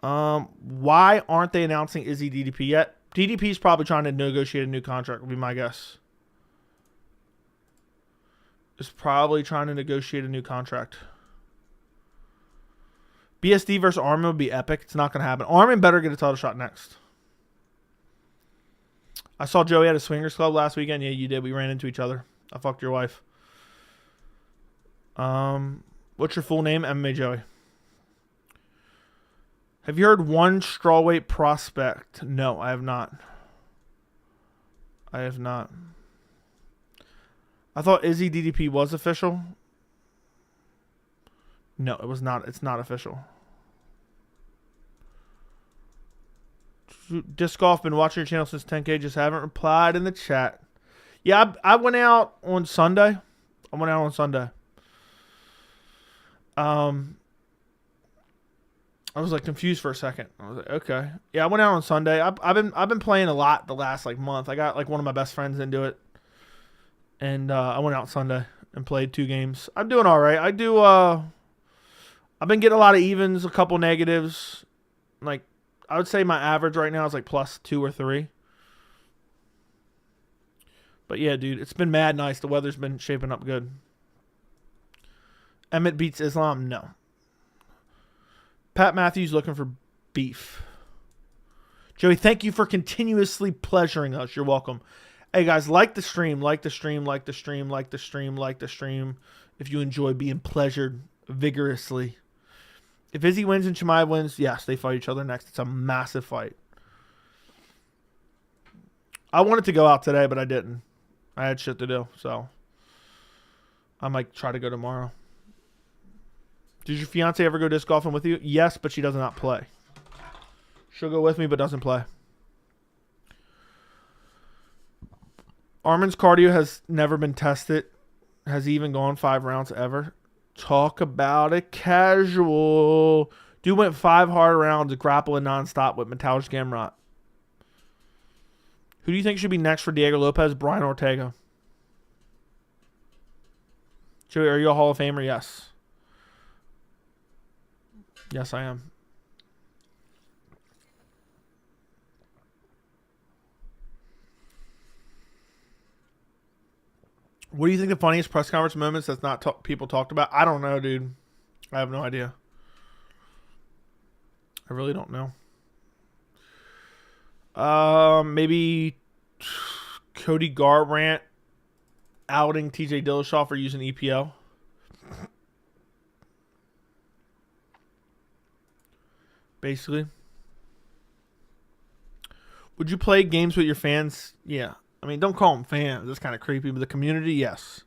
Why aren't they announcing Izzy DDP yet? DDP is probably trying to negotiate a new contract, would be my guess. Is probably trying to negotiate a new contract. BSD versus Armin would be epic. It's not going to happen. Armin better get a title shot next. I saw Joey at a swingers club last weekend. Yeah, you did. We ran into each other. I fucked your wife. What's your full name? MMA Joey. Have you heard one strawweight prospect? No, I have not. I thought Izzy DDP was official. No, it was not. It's not official. Disc Golf, been watching your channel since 10K. Just haven't replied in the chat. Yeah, I went out on Sunday. I was like confused for a second. I was like, okay. Yeah, I went out on Sunday. I've been playing a lot the last like month. I got like one of my best friends into it. And I went out Sunday and played 2 games. I'm doing all right. I've been getting a lot of evens, a couple negatives. Like, I would say my average right now is like +2 or 3. But yeah, dude, it's been mad nice. The weather's been shaping up good. Emmett beats Islam? No. Pat Matthews looking for beef. Joey, thank you for continuously pleasuring us. You're welcome. Hey, guys, like the stream, like the stream, like the stream, like the stream, like the stream. If you enjoy being pleasured vigorously. If Izzy wins and Chimaev wins, yes, they fight each other next. It's a massive fight. I wanted to go out today, but I didn't. I had shit to do, so I might try to go tomorrow. Did your fiance ever go disc golfing with you? Yes, but she does not play. She'll go with me, but doesn't play. Armin's cardio has never been tested. Has he even gone 5 rounds ever? Talk about it casual. Dude went 5 hard rounds grappling nonstop with Mateusz Gamrot. Who do you think should be next for Diego Lopez? Brian Ortega. Joey, are you a Hall of Famer? Yes. Yes, I am. What do you think the funniest press conference moments that's not people talked about? I don't know, dude. I have no idea. I really don't know. Maybe Cody Garbrandt outing TJ Dillashaw for using EPO. Basically. Would you play games with your fans? Yeah. I mean, don't call them fans. That's kind of creepy. But the community, yes.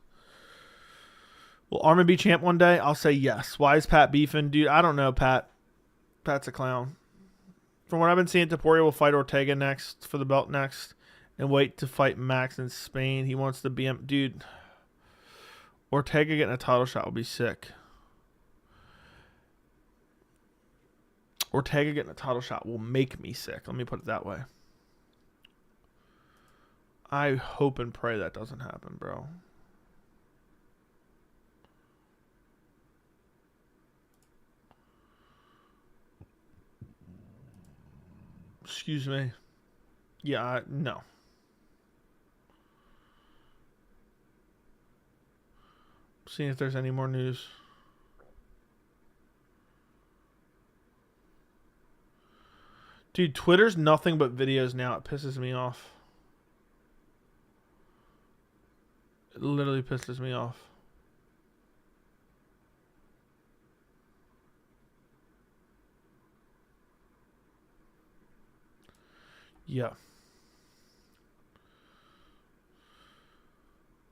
Will Armin be champ one day? I'll say yes. Why is Pat beefing? Dude, I don't know, Pat. Pat's a clown. From what I've been seeing, Taporia will fight Ortega next for the belt next and wait to fight Max in Spain. He wants to be... Dude, Ortega getting a title shot would be sick. Ortega getting a title shot will make me sick. Let me put it that way. I hope and pray that doesn't happen, bro. Excuse me. Yeah, no. Seeing if there's any more news. Dude, Twitter's nothing but videos now. It pisses me off. It literally pisses me off. Yeah.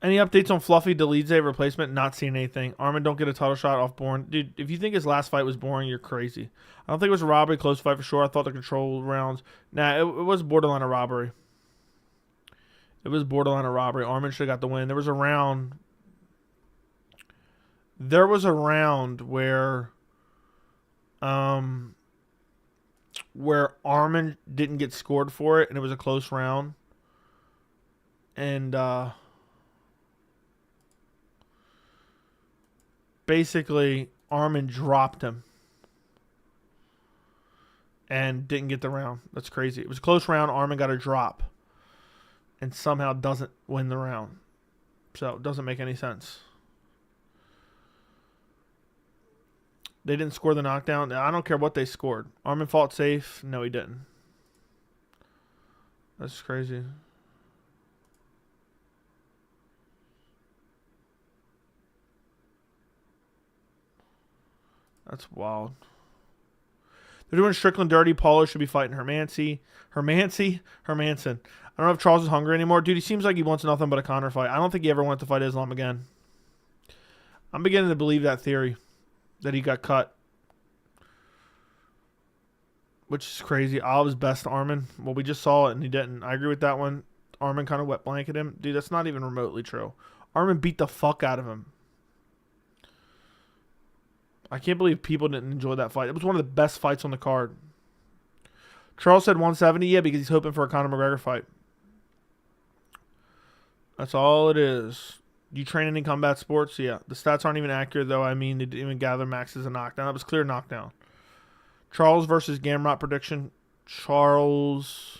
Any updates on Fluffy Delize replacement? Not seeing anything. Armin don't get a title shot off boring. Dude, if you think his last fight was boring, you're crazy. I don't think it was a robbery, close fight for sure. I thought the control rounds. Nah, it was borderline a robbery. It was borderline a robbery. Armin should have got the win. There was a round where Armin didn't get scored for it, and it was a close round. And basically, Armin dropped him and didn't get the round. That's crazy. It was a close round. Armin got a drop and somehow doesn't win the round. So it doesn't make any sense. They didn't score the knockdown. I don't care what they scored. Armin fought safe. No, he didn't. That's crazy. That's wild. They're doing Strickland dirty. Paulo should be fighting Hermanson. I don't know if Charles is hungry anymore. Dude, he seems like he wants nothing but a Conor fight. I don't think he ever wanted to fight Islam again. I'm beginning to believe that theory. That he got cut. Which is crazy. Olive's best Armin. Well, we just saw it and he didn't. I agree with that one. Armin kind of wet blanketed him. Dude, that's not even remotely true. Armin beat the fuck out of him. I can't believe people didn't enjoy that fight. It was one of the best fights on the card. Charles said 170. Yeah, because he's hoping for a Conor McGregor fight. That's all it is. You train any combat sports? Yeah. The stats aren't even accurate, though. I mean, they didn't even gather Max as a knockdown. That was clear knockdown. Charles versus Gamrot prediction. Charles.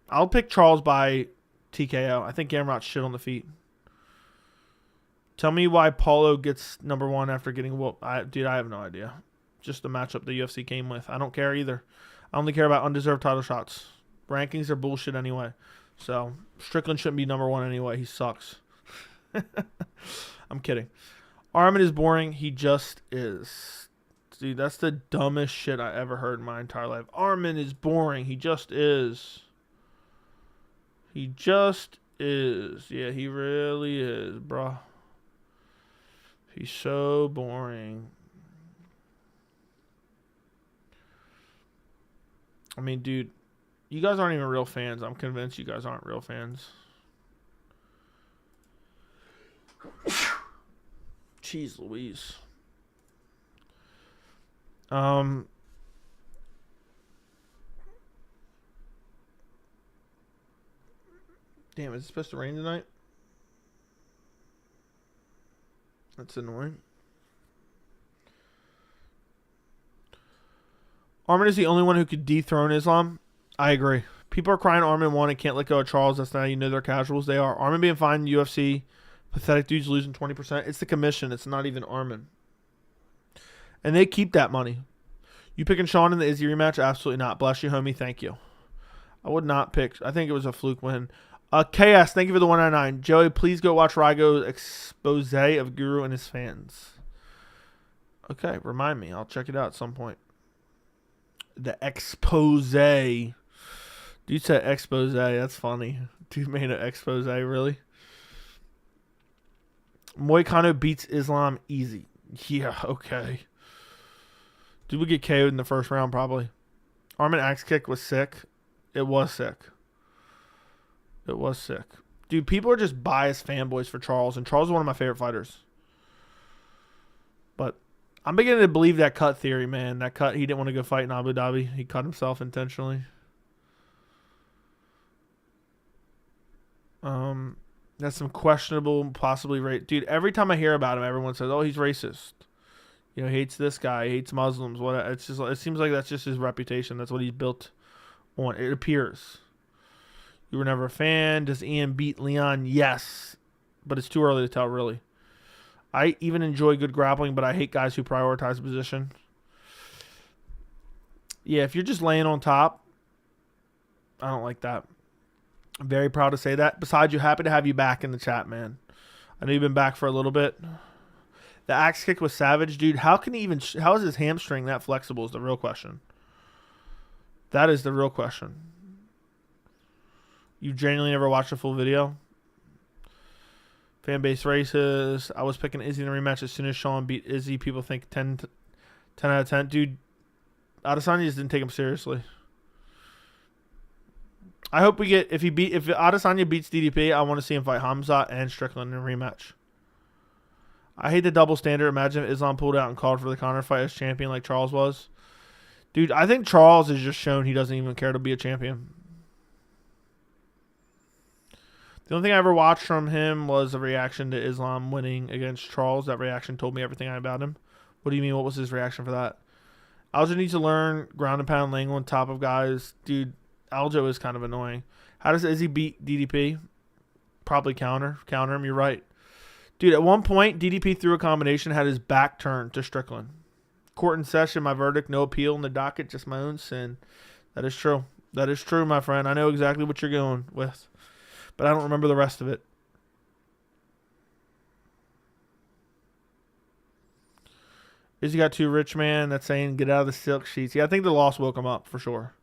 I'll pick Charles by TKO. I think Gamrot's shit on the feet. Tell me why Paulo gets number one after getting whooped. Dude, I have no idea. just the matchup the UFC came with. I don't care either. I only care about undeserved title shots. Rankings are bullshit anyway. So Strickland shouldn't be number 1 anyway. He sucks. I'm kidding. Armin is boring. He just is. Dude, that's the dumbest shit I ever heard in my entire life. Armin is boring. He just is. He just is. Yeah, he really is, bro. He's so boring. I mean, dude, you guys aren't even real fans. I'm convinced you guys aren't real fans. Jeez Louise. Damn, is it supposed to rain tonight? That's annoying. Armin is the only one who could dethrone Islam. I agree. People are crying Armin won and can't let go of Charles. That's not how you know they're casuals. They are. Armin being fined in UFC. Pathetic dudes losing 20%. It's the commission. It's not even Armin. And they keep that money. You picking Sean in the Izzy rematch? Absolutely not. Bless you, homie. Thank you. I would not pick. I think it was a fluke win. KS, thank you for the 199. Joey, please go watch Rygo's expose of Guru and his fans. Okay, remind me. I'll check it out at some point. The expose. Dude said expose. That's funny. Dude made an expose, really? Moicano beats Islam easy. Yeah, okay. Dude would get KO'd in the first round, probably. Armin axe kick was sick. It was sick. It was sick. Dude, people are just biased fanboys for Charles, and Charles is one of my favorite fighters. But I'm beginning to believe that cut theory, man. That cut, he didn't want to go fight in Abu Dhabi. He cut himself intentionally. That's some questionable, possibly rate. Dude, every time I hear about him, everyone says, "Oh, he's racist. You know, he hates this guy, he hates Muslims." What? It's just, it seems like that's just his reputation. That's what he's built on. It appears. You were never a fan. Does Ian beat Leon? Yes, but it's too early to tell, really. I even enjoy good grappling, but I hate guys who prioritize position. Yeah, if you're just laying on top, I don't like that. I'm very proud to say that. Besides, you happy to have you back in the chat, man. I know you've been back for a little bit. The axe kick was savage, dude. How can he even? How is his hamstring that flexible? Is the real question. That is the real question. You genuinely never watched a full video? Fan base races. I was picking Izzy in the rematch as soon as Sean beat Izzy. People think 10 out of 10. Dude, Adesanya just didn't take him seriously. I hope we get, if Adesanya beats DDP, I want to see him fight Hamza and Strickland in a rematch. I hate the double standard. Imagine if Islam pulled out and called for the Conor fight as champion like Charles was. Dude, I think Charles has just shown he doesn't even care to be a champion. The only thing I ever watched from him was a reaction to Islam winning against Charles. That reaction told me everything about him. What do you mean? What was his reaction for that? Aljo needs to learn ground and pound lingo on top of guys. Dude, Aljo is kind of annoying. How does Izzy beat DDP? Probably counter him. You're right. Dude, at one point, DDP threw a combination, had his back turned to Strickland. Court in session, my verdict, no appeal in the docket, just my own sin. That is true. That is true, my friend. I know exactly what you're going with, but I don't remember the rest of it. Izzy got too rich, man. That's saying get out of the silk sheets. Yeah, I think the loss woke him up for sure.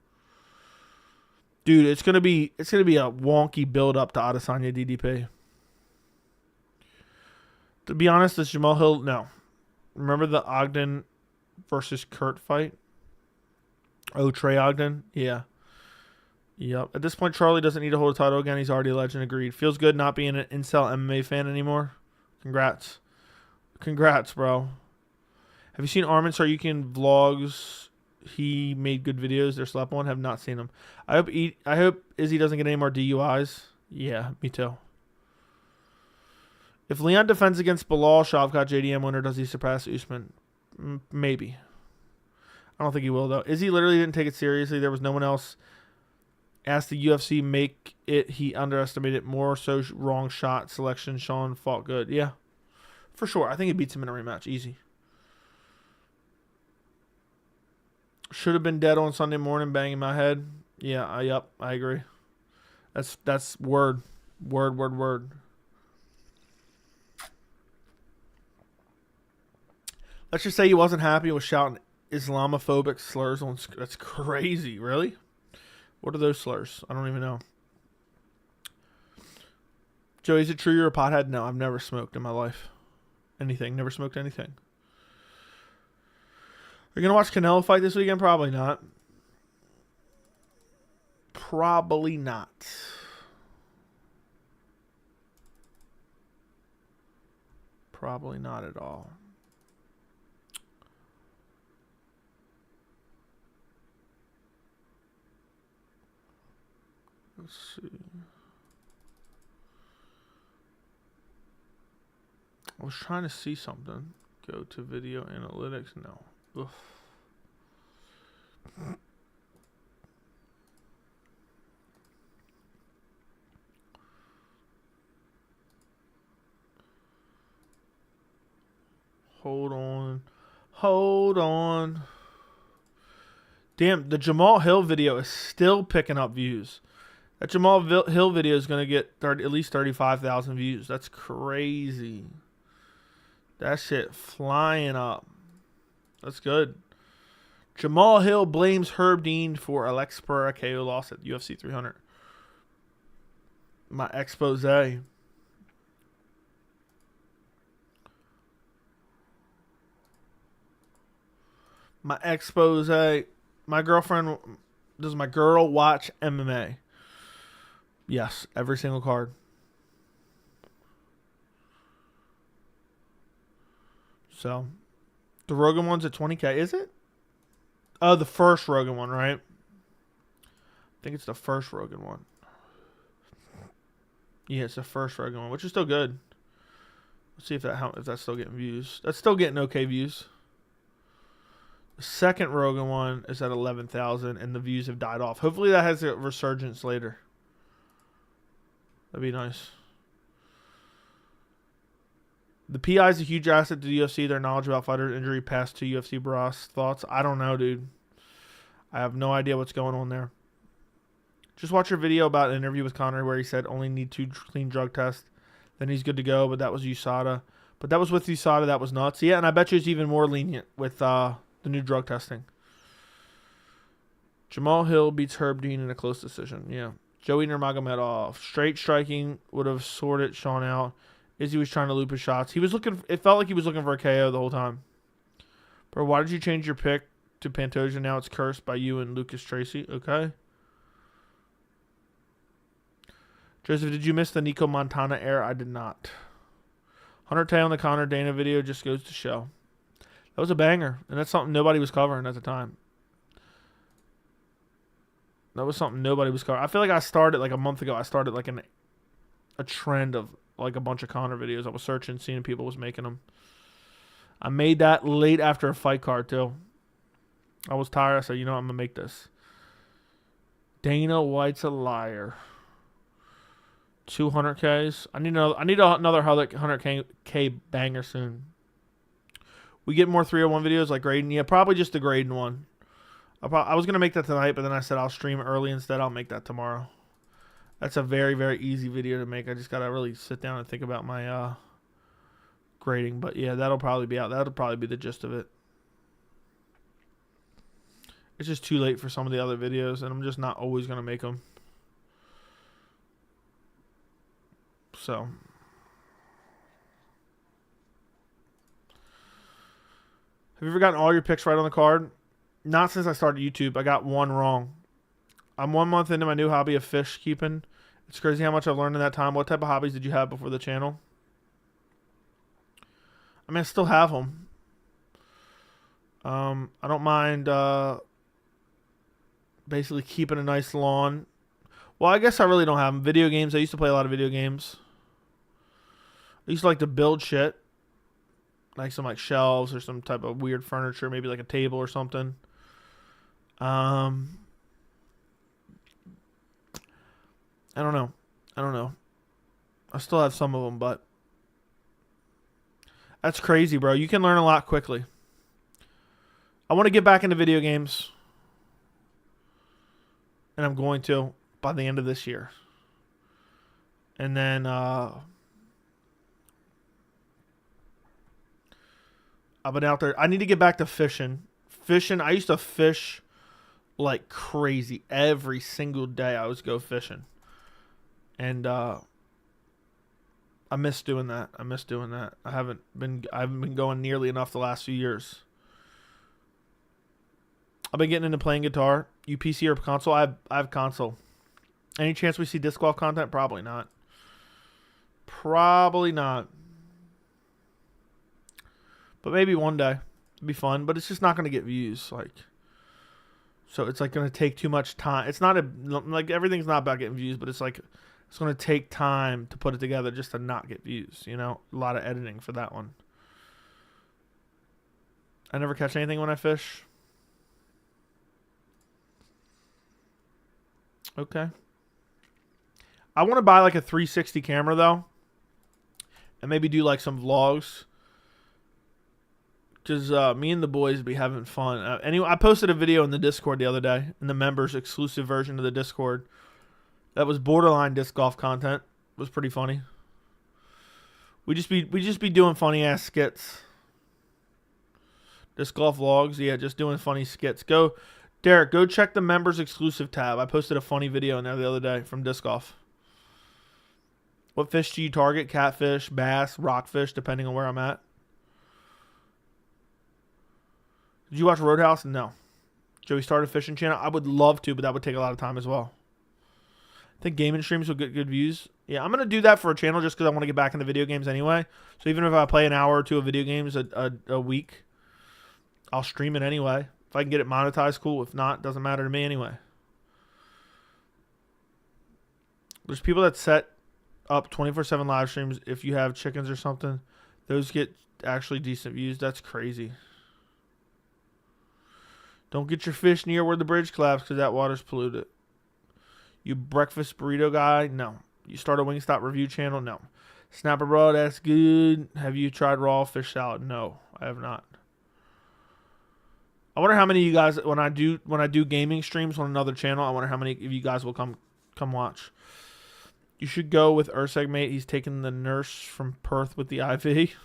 Dude, it's gonna be a wonky build up to Adesanya DDP. To be honest, this Jamal Hill, no. Remember the Ogden versus Kurt fight? Oh, Trey Ogden? Yeah. Yep. At this point, Charlie doesn't need to hold a title again. He's already a legend. Agreed. Feels good not being an incel MMA fan anymore. Congrats. Congrats, bro. Have you seen Armin Saryukian vlogs? He made good videos. They're slap one. Have not seen them. I hope Izzy doesn't get any more DUIs. Yeah, me too. If Leon defends against Bilal, Shavkat JDM winner, does he surpass Usman? Maybe. I don't think he will, though. Izzy literally didn't take it seriously. There was no one else. Asked the UFC make it. He underestimated more. So wrong shot selection. Sean fought good. Yeah, for sure. I think he beats him in a rematch. Easy. Should have been dead on Sunday morning, banging my head. Yeah, yep, I agree. That's word. Word. Let's just say he wasn't happy with shouting Islamophobic slurs on. That's crazy. Really? What are those slurs? I don't even know. Joey, is it true you're a pothead? No, I've never smoked in my life. Anything. Never smoked anything. Are you going to watch Canelo fight this weekend? Probably not. Probably not. Probably not at all. Let's see. I was trying to see something. Go to video analytics. No. Ugh. Hold on. Damn, the Jamal Hill video is still picking up views. That Jamal Hill video is going to get at least 35,000 views. That's crazy. That shit flying up. That's good. Jamal Hill blames Herb Dean for Alex Pereira KO loss at UFC 300. My expose. My girlfriend, does my girl watch MMA? Yes, every single card. So, the Rogan one's at 20K, is it? Oh, the first Rogan one, right? I think it's the first Rogan one. Yeah, it's the first Rogan one, which is still good. Let's see if that's still getting views. That's still getting okay views. The second Rogan one is at 11,000, and the views have died off. Hopefully that has a resurgence later. That'd be nice. The PI is a huge asset to the UFC. Their knowledge about fighters' injury past to UFC brass. Thoughts? I don't know, dude. I have no idea what's going on there. Just watch your video about an interview with Conor where he said only need 2 clean drug tests. Then he's good to go, but that was USADA. But that was with USADA. That was nuts. Yeah, and I bet you it's even more lenient with the new drug testing. Jamal Hill beats Herb Dean in a close decision. Yeah. Joey Nurmagomedov. Straight striking would have sorted Sean out. Izzy was trying to loop his shots. It felt like he was looking for a KO the whole time. Bro, why did you change your pick to Pantoja? Now it's cursed by you and Lucas Tracy. Okay. Joseph, did you miss the Nico Montana air? I did not. 100K on the Conor Dana video just goes to show. That was a banger, and that's something nobody was covering at the time. That was something nobody was covering. I feel like I started like a month ago. I started like a trend of like a bunch of Conor videos. I was searching, seeing people was making them. I made that late after a fight card too. I was tired. I said, you know what, I'm gonna make this. Dana White's a liar. 200Ks. I need another 100K banger soon. We get more 301 videos like grading. Yeah, probably just the grading one. I was gonna make that tonight, but then I said I'll stream early instead. I'll make that tomorrow. That's a very, very easy video to make. I just gotta really sit down and think about my grading. But yeah, that'll probably be out. That'll probably be the gist of it. It's just too late for some of the other videos, and I'm just not always gonna make them. So. Have you ever gotten all your picks right on the card? Not since I started YouTube. I got one wrong. I'm 1 month into my new hobby of fish keeping. It's crazy how much I've learned in that time. What type of hobbies did you have before the channel? I mean, I still have them. I don't mind basically keeping a nice lawn. Well, I guess I really don't have them. Video games. I used to play a lot of video games. I used to like to build shit. Like some like shelves or some type of weird furniture. Maybe like a table or something. I don't know. I still have some of them, but that's crazy, bro. You can learn a lot quickly. I want to get back into video games. and I'm going to by the end of this year. And then I've been out there. I need to get back to fishing. I used to fish like crazy every single day. I was go fishing, and I miss doing that. I haven't been going nearly enough the last few years. I've been getting into playing guitar. You PC or console? I have console. Any chance we see disc golf content? Probably not. But maybe one day. It'd be fun, but it's just not going to get views. So it's like going to take too much time. It's not like everything's not about getting views, but it's like it's going to take time to put it together just to not get views. You know, a lot of editing for that one. I never catch anything when I fish. Okay. I want to buy like a 360 camera though, and maybe do like some vlogs. Because me and the boys be having fun. Anyway, I posted a video in the Discord the other day, in the members exclusive version of the Discord. That was borderline disc golf content. It was pretty funny. We just be doing funny ass skits. Disc golf vlogs, yeah, just doing funny skits. Derek, go check the members exclusive tab. I posted a funny video in there the other day from disc golf. What fish do you target? Catfish, bass, rockfish, depending on where I'm at. Did you watch Roadhouse? No. Joey started a fishing channel. I would love to, but that would take a lot of time as well. I think gaming streams will get good views. Yeah, I'm going to do that for a channel just because I want to get back into video games anyway. So even if I play an hour or two of video games a week, I'll stream it anyway. If I can get it monetized, cool. If not, doesn't matter to me anyway. There's people that set up 24/7 live streams. If you have chickens or something, those get actually decent views. That's crazy. Don't get your fish near where the bridge collapsed because that water's polluted. You breakfast burrito guy? No. You start a Wingstop review channel? No. Snapper bro, that's good. Have you tried raw fish salad? No, I have not. I wonder how many of you guys, when I do gaming streams on another channel, I wonder how many of you guys will come watch. You should go with Urseg, mate. He's taking the nurse from Perth with the IV.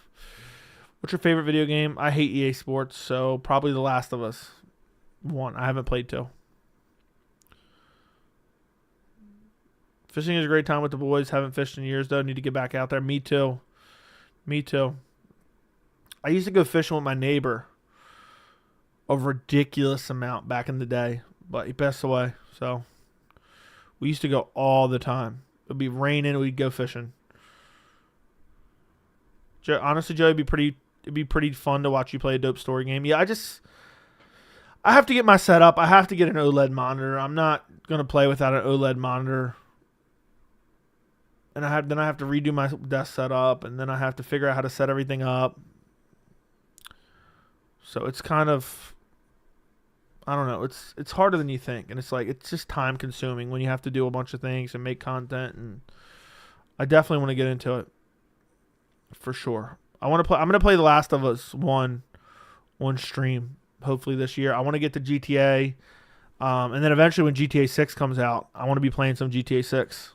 What's your favorite video game? I hate EA Sports, so probably The Last of Us 1. I haven't played 2. Fishing is a great time with the boys. Haven't fished in years, though. Need to get back out there. Me too. I used to go fishing with my neighbor a ridiculous amount back in the day, but he passed away. So we used to go all the time. It'd be raining, we'd go fishing. Honestly, Joe, it'd be pretty fun to watch you play a dope story game. Yeah, I have to get my setup. I have to get an OLED monitor. I'm not gonna play without an OLED monitor. And I have to redo my desk setup, and then I have to figure out how to set everything up. So it's kind of, I don't know, it's harder than you think, and it's just time consuming when you have to do a bunch of things and make content, and I definitely want to get into it for sure. I'm gonna play The Last of Us 1 on stream hopefully this year. I want to get to GTA, and then eventually when GTA 6 comes out, I want to be playing some GTA 6.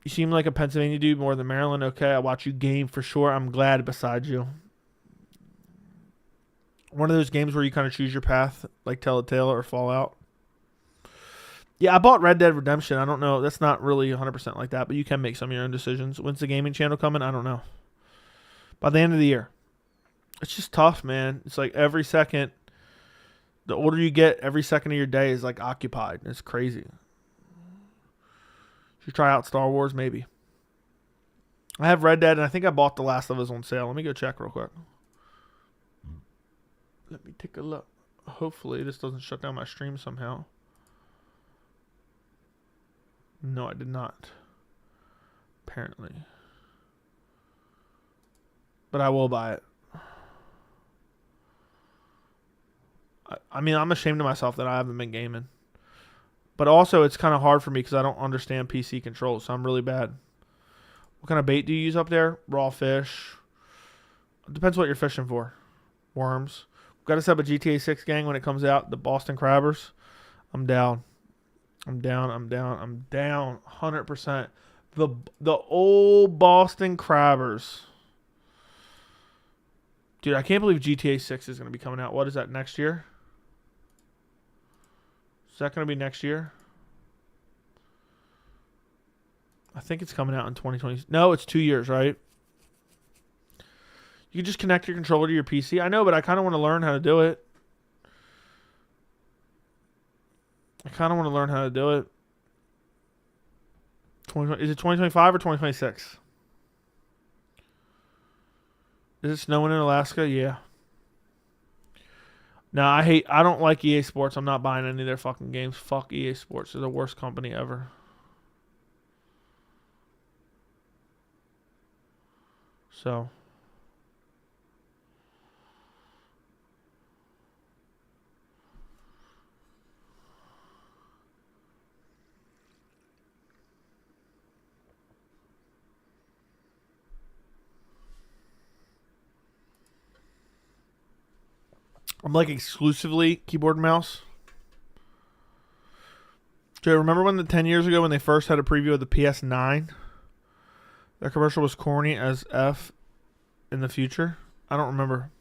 You seem like a Pennsylvania dude more than Maryland. Okay, I watch you game for sure. I'm glad beside you. One of those games where you kind of choose your path, like Telltale or Fallout. Yeah, I bought Red Dead Redemption. I don't know. That's not really 100% like that, but you can make some of your own decisions. When's the gaming channel coming? I don't know. By the end of the year. It's just tough, man. It's like every second, the older you get, every second of your day is like occupied. It's crazy. Should try out Star Wars, maybe. I have Red Dead, and I think I bought The Last of Us on sale. Let me go check real quick. Let me take a look. Hopefully this doesn't shut down my stream somehow. No, I did not. Apparently. But I will buy it. I mean, I'm ashamed of myself that I haven't been gaming. But also, it's kind of hard for me because I don't understand PC controls, so I'm really bad. What kind of bait do you use up there? Raw fish. It depends what you're fishing for. Worms. Got to set up a GTA 6 gang when it comes out. The Boston Crabbers. I'm down. I'm down. 100%. The old Boston Crabbers. Dude, I can't believe GTA 6 is going to be coming out. What is that, next year? Is that going to be next year? I think it's coming out in 2020. No, it's 2 years, right? You can just connect your controller to your PC. I know, but I kind of want to learn how to do it. Is it 2025 or 2026? Is it snowing in Alaska? Yeah. No, I don't like EA Sports. I'm not buying any of their fucking games. Fuck EA Sports. They're the worst company ever. So. I'm like exclusively keyboard and mouse. Jay, remember when 10 years ago when they first had a preview of the PS9? That commercial was corny as F in the future. I don't remember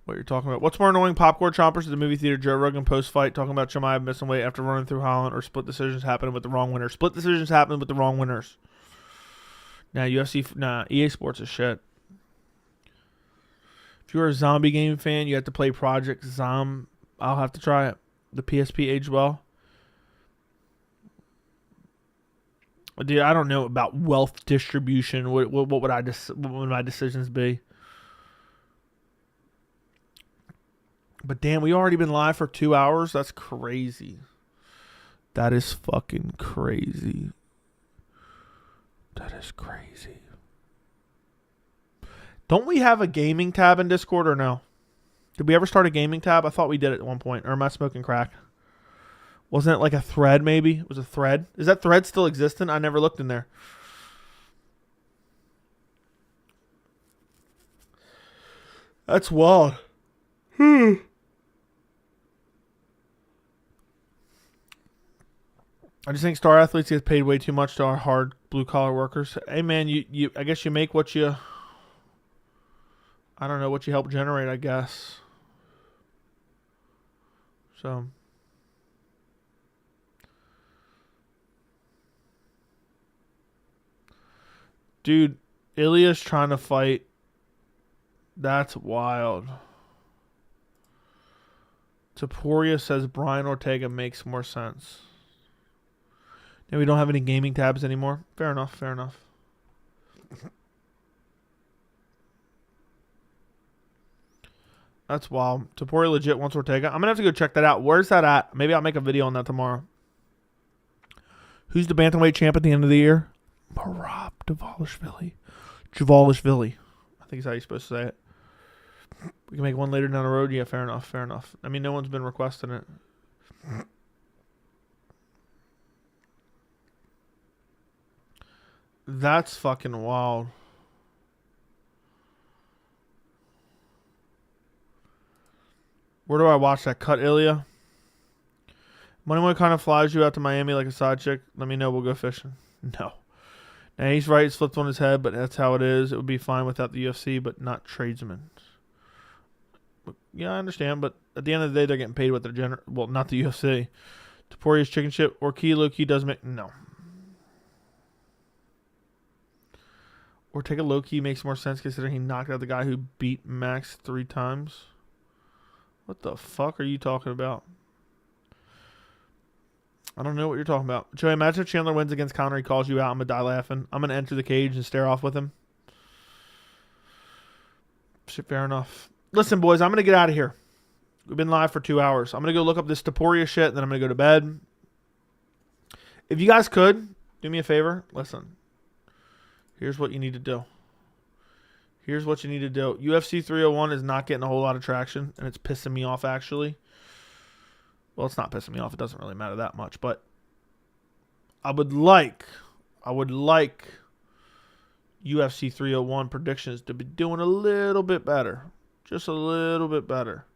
what you're talking about. What's more annoying, popcorn chompers at the movie theater, Joe Rogan post-fight talking about Chimaev missing weight after running through Holland, or split decisions happening with the wrong winners? Split decisions happening with the wrong winners. Nah, EA Sports is shit. If you're a zombie game fan, you have to play Project Zom. I'll have to try it. The PSP aged well. Dude, I don't know about wealth distribution. What would my decisions be? But damn, we already been live for 2 hours. That's crazy. That is fucking crazy. That is crazy. Don't we have a gaming tab in Discord or no? Did we ever start a gaming tab? I thought we did it at one point. Or am I smoking crack? Wasn't it like a thread maybe? It was a thread. Is that thread still existent? I never looked in there. That's wild. I just think star athletes get paid way too much to our hard blue collar workers. Hey man, you I guess you make what you, I don't know, what you help generate, I guess. So. Dude, Ilya's trying to fight. That's wild. Taporia says Brian Ortega makes more sense. And we don't have any gaming tabs anymore. Fair enough. That's wild. Taporia legit wants Ortega. I'm going to have to go check that out. Where's that at? Maybe I'll make a video on that tomorrow. Who's the bantamweight champ at the end of the year? Marab Dvalishvili. I think is how you're supposed to say it. We can make one later down the road. Yeah, fair enough. I mean, no one's been requesting it. That's fucking wild. Where do I watch that? Cut Ilya. Money kind of flies you out to Miami like a side chick. Let me know. We'll go fishing. No. Now he's right. It's flipped on his head, but that's how it is. It would be fine without the UFC, but not tradesmen. But, yeah, I understand. But at the end of the day, they're getting paid what they're well, not the UFC. Taporia's chicken shit or low key does make no. Or take a low key makes more sense considering he knocked out the guy who beat Max 3 times. What the fuck are you talking about? I don't know what you're talking about. Joey, imagine if Chandler wins against Conor, he calls you out. I'm going to die laughing. I'm going to enter the cage and stare off with him. Shit, fair enough. Listen, boys, I'm going to get out of here. We've been live for 2 hours. I'm going to go look up this Taporia shit, and then I'm going to go to bed. If you guys could, do me a favor. Listen. Here's what you need to do. UFC 301 is not getting a whole lot of traction, and it's pissing me off, actually. Well, it's not pissing me off. It doesn't really matter that much, but I would like UFC 301 predictions to be doing a little bit better. Just a little bit better.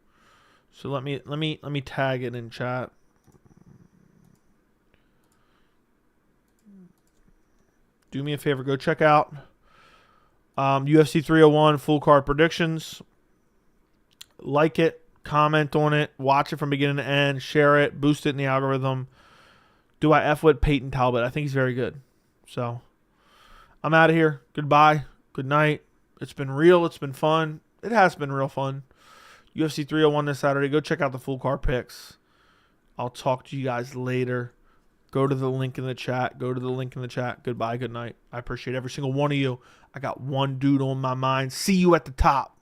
So let me tag it in chat. Do me a favor, go check out UFC 301 full card predictions. Like it, comment on it, watch it from beginning to end, share it, boost it in the algorithm. Do I F with Peyton Talbot? I think he's very good. So I'm out of here. Goodbye. Good night. It's been real. It's been fun. It has been real fun. UFC 301 this Saturday. Go check out the full card picks. I'll talk to you guys later. Go to the link in the chat. Go to the link in the chat. Goodbye. Good night. I appreciate every single one of you. I got one dude on my mind. See you at the top.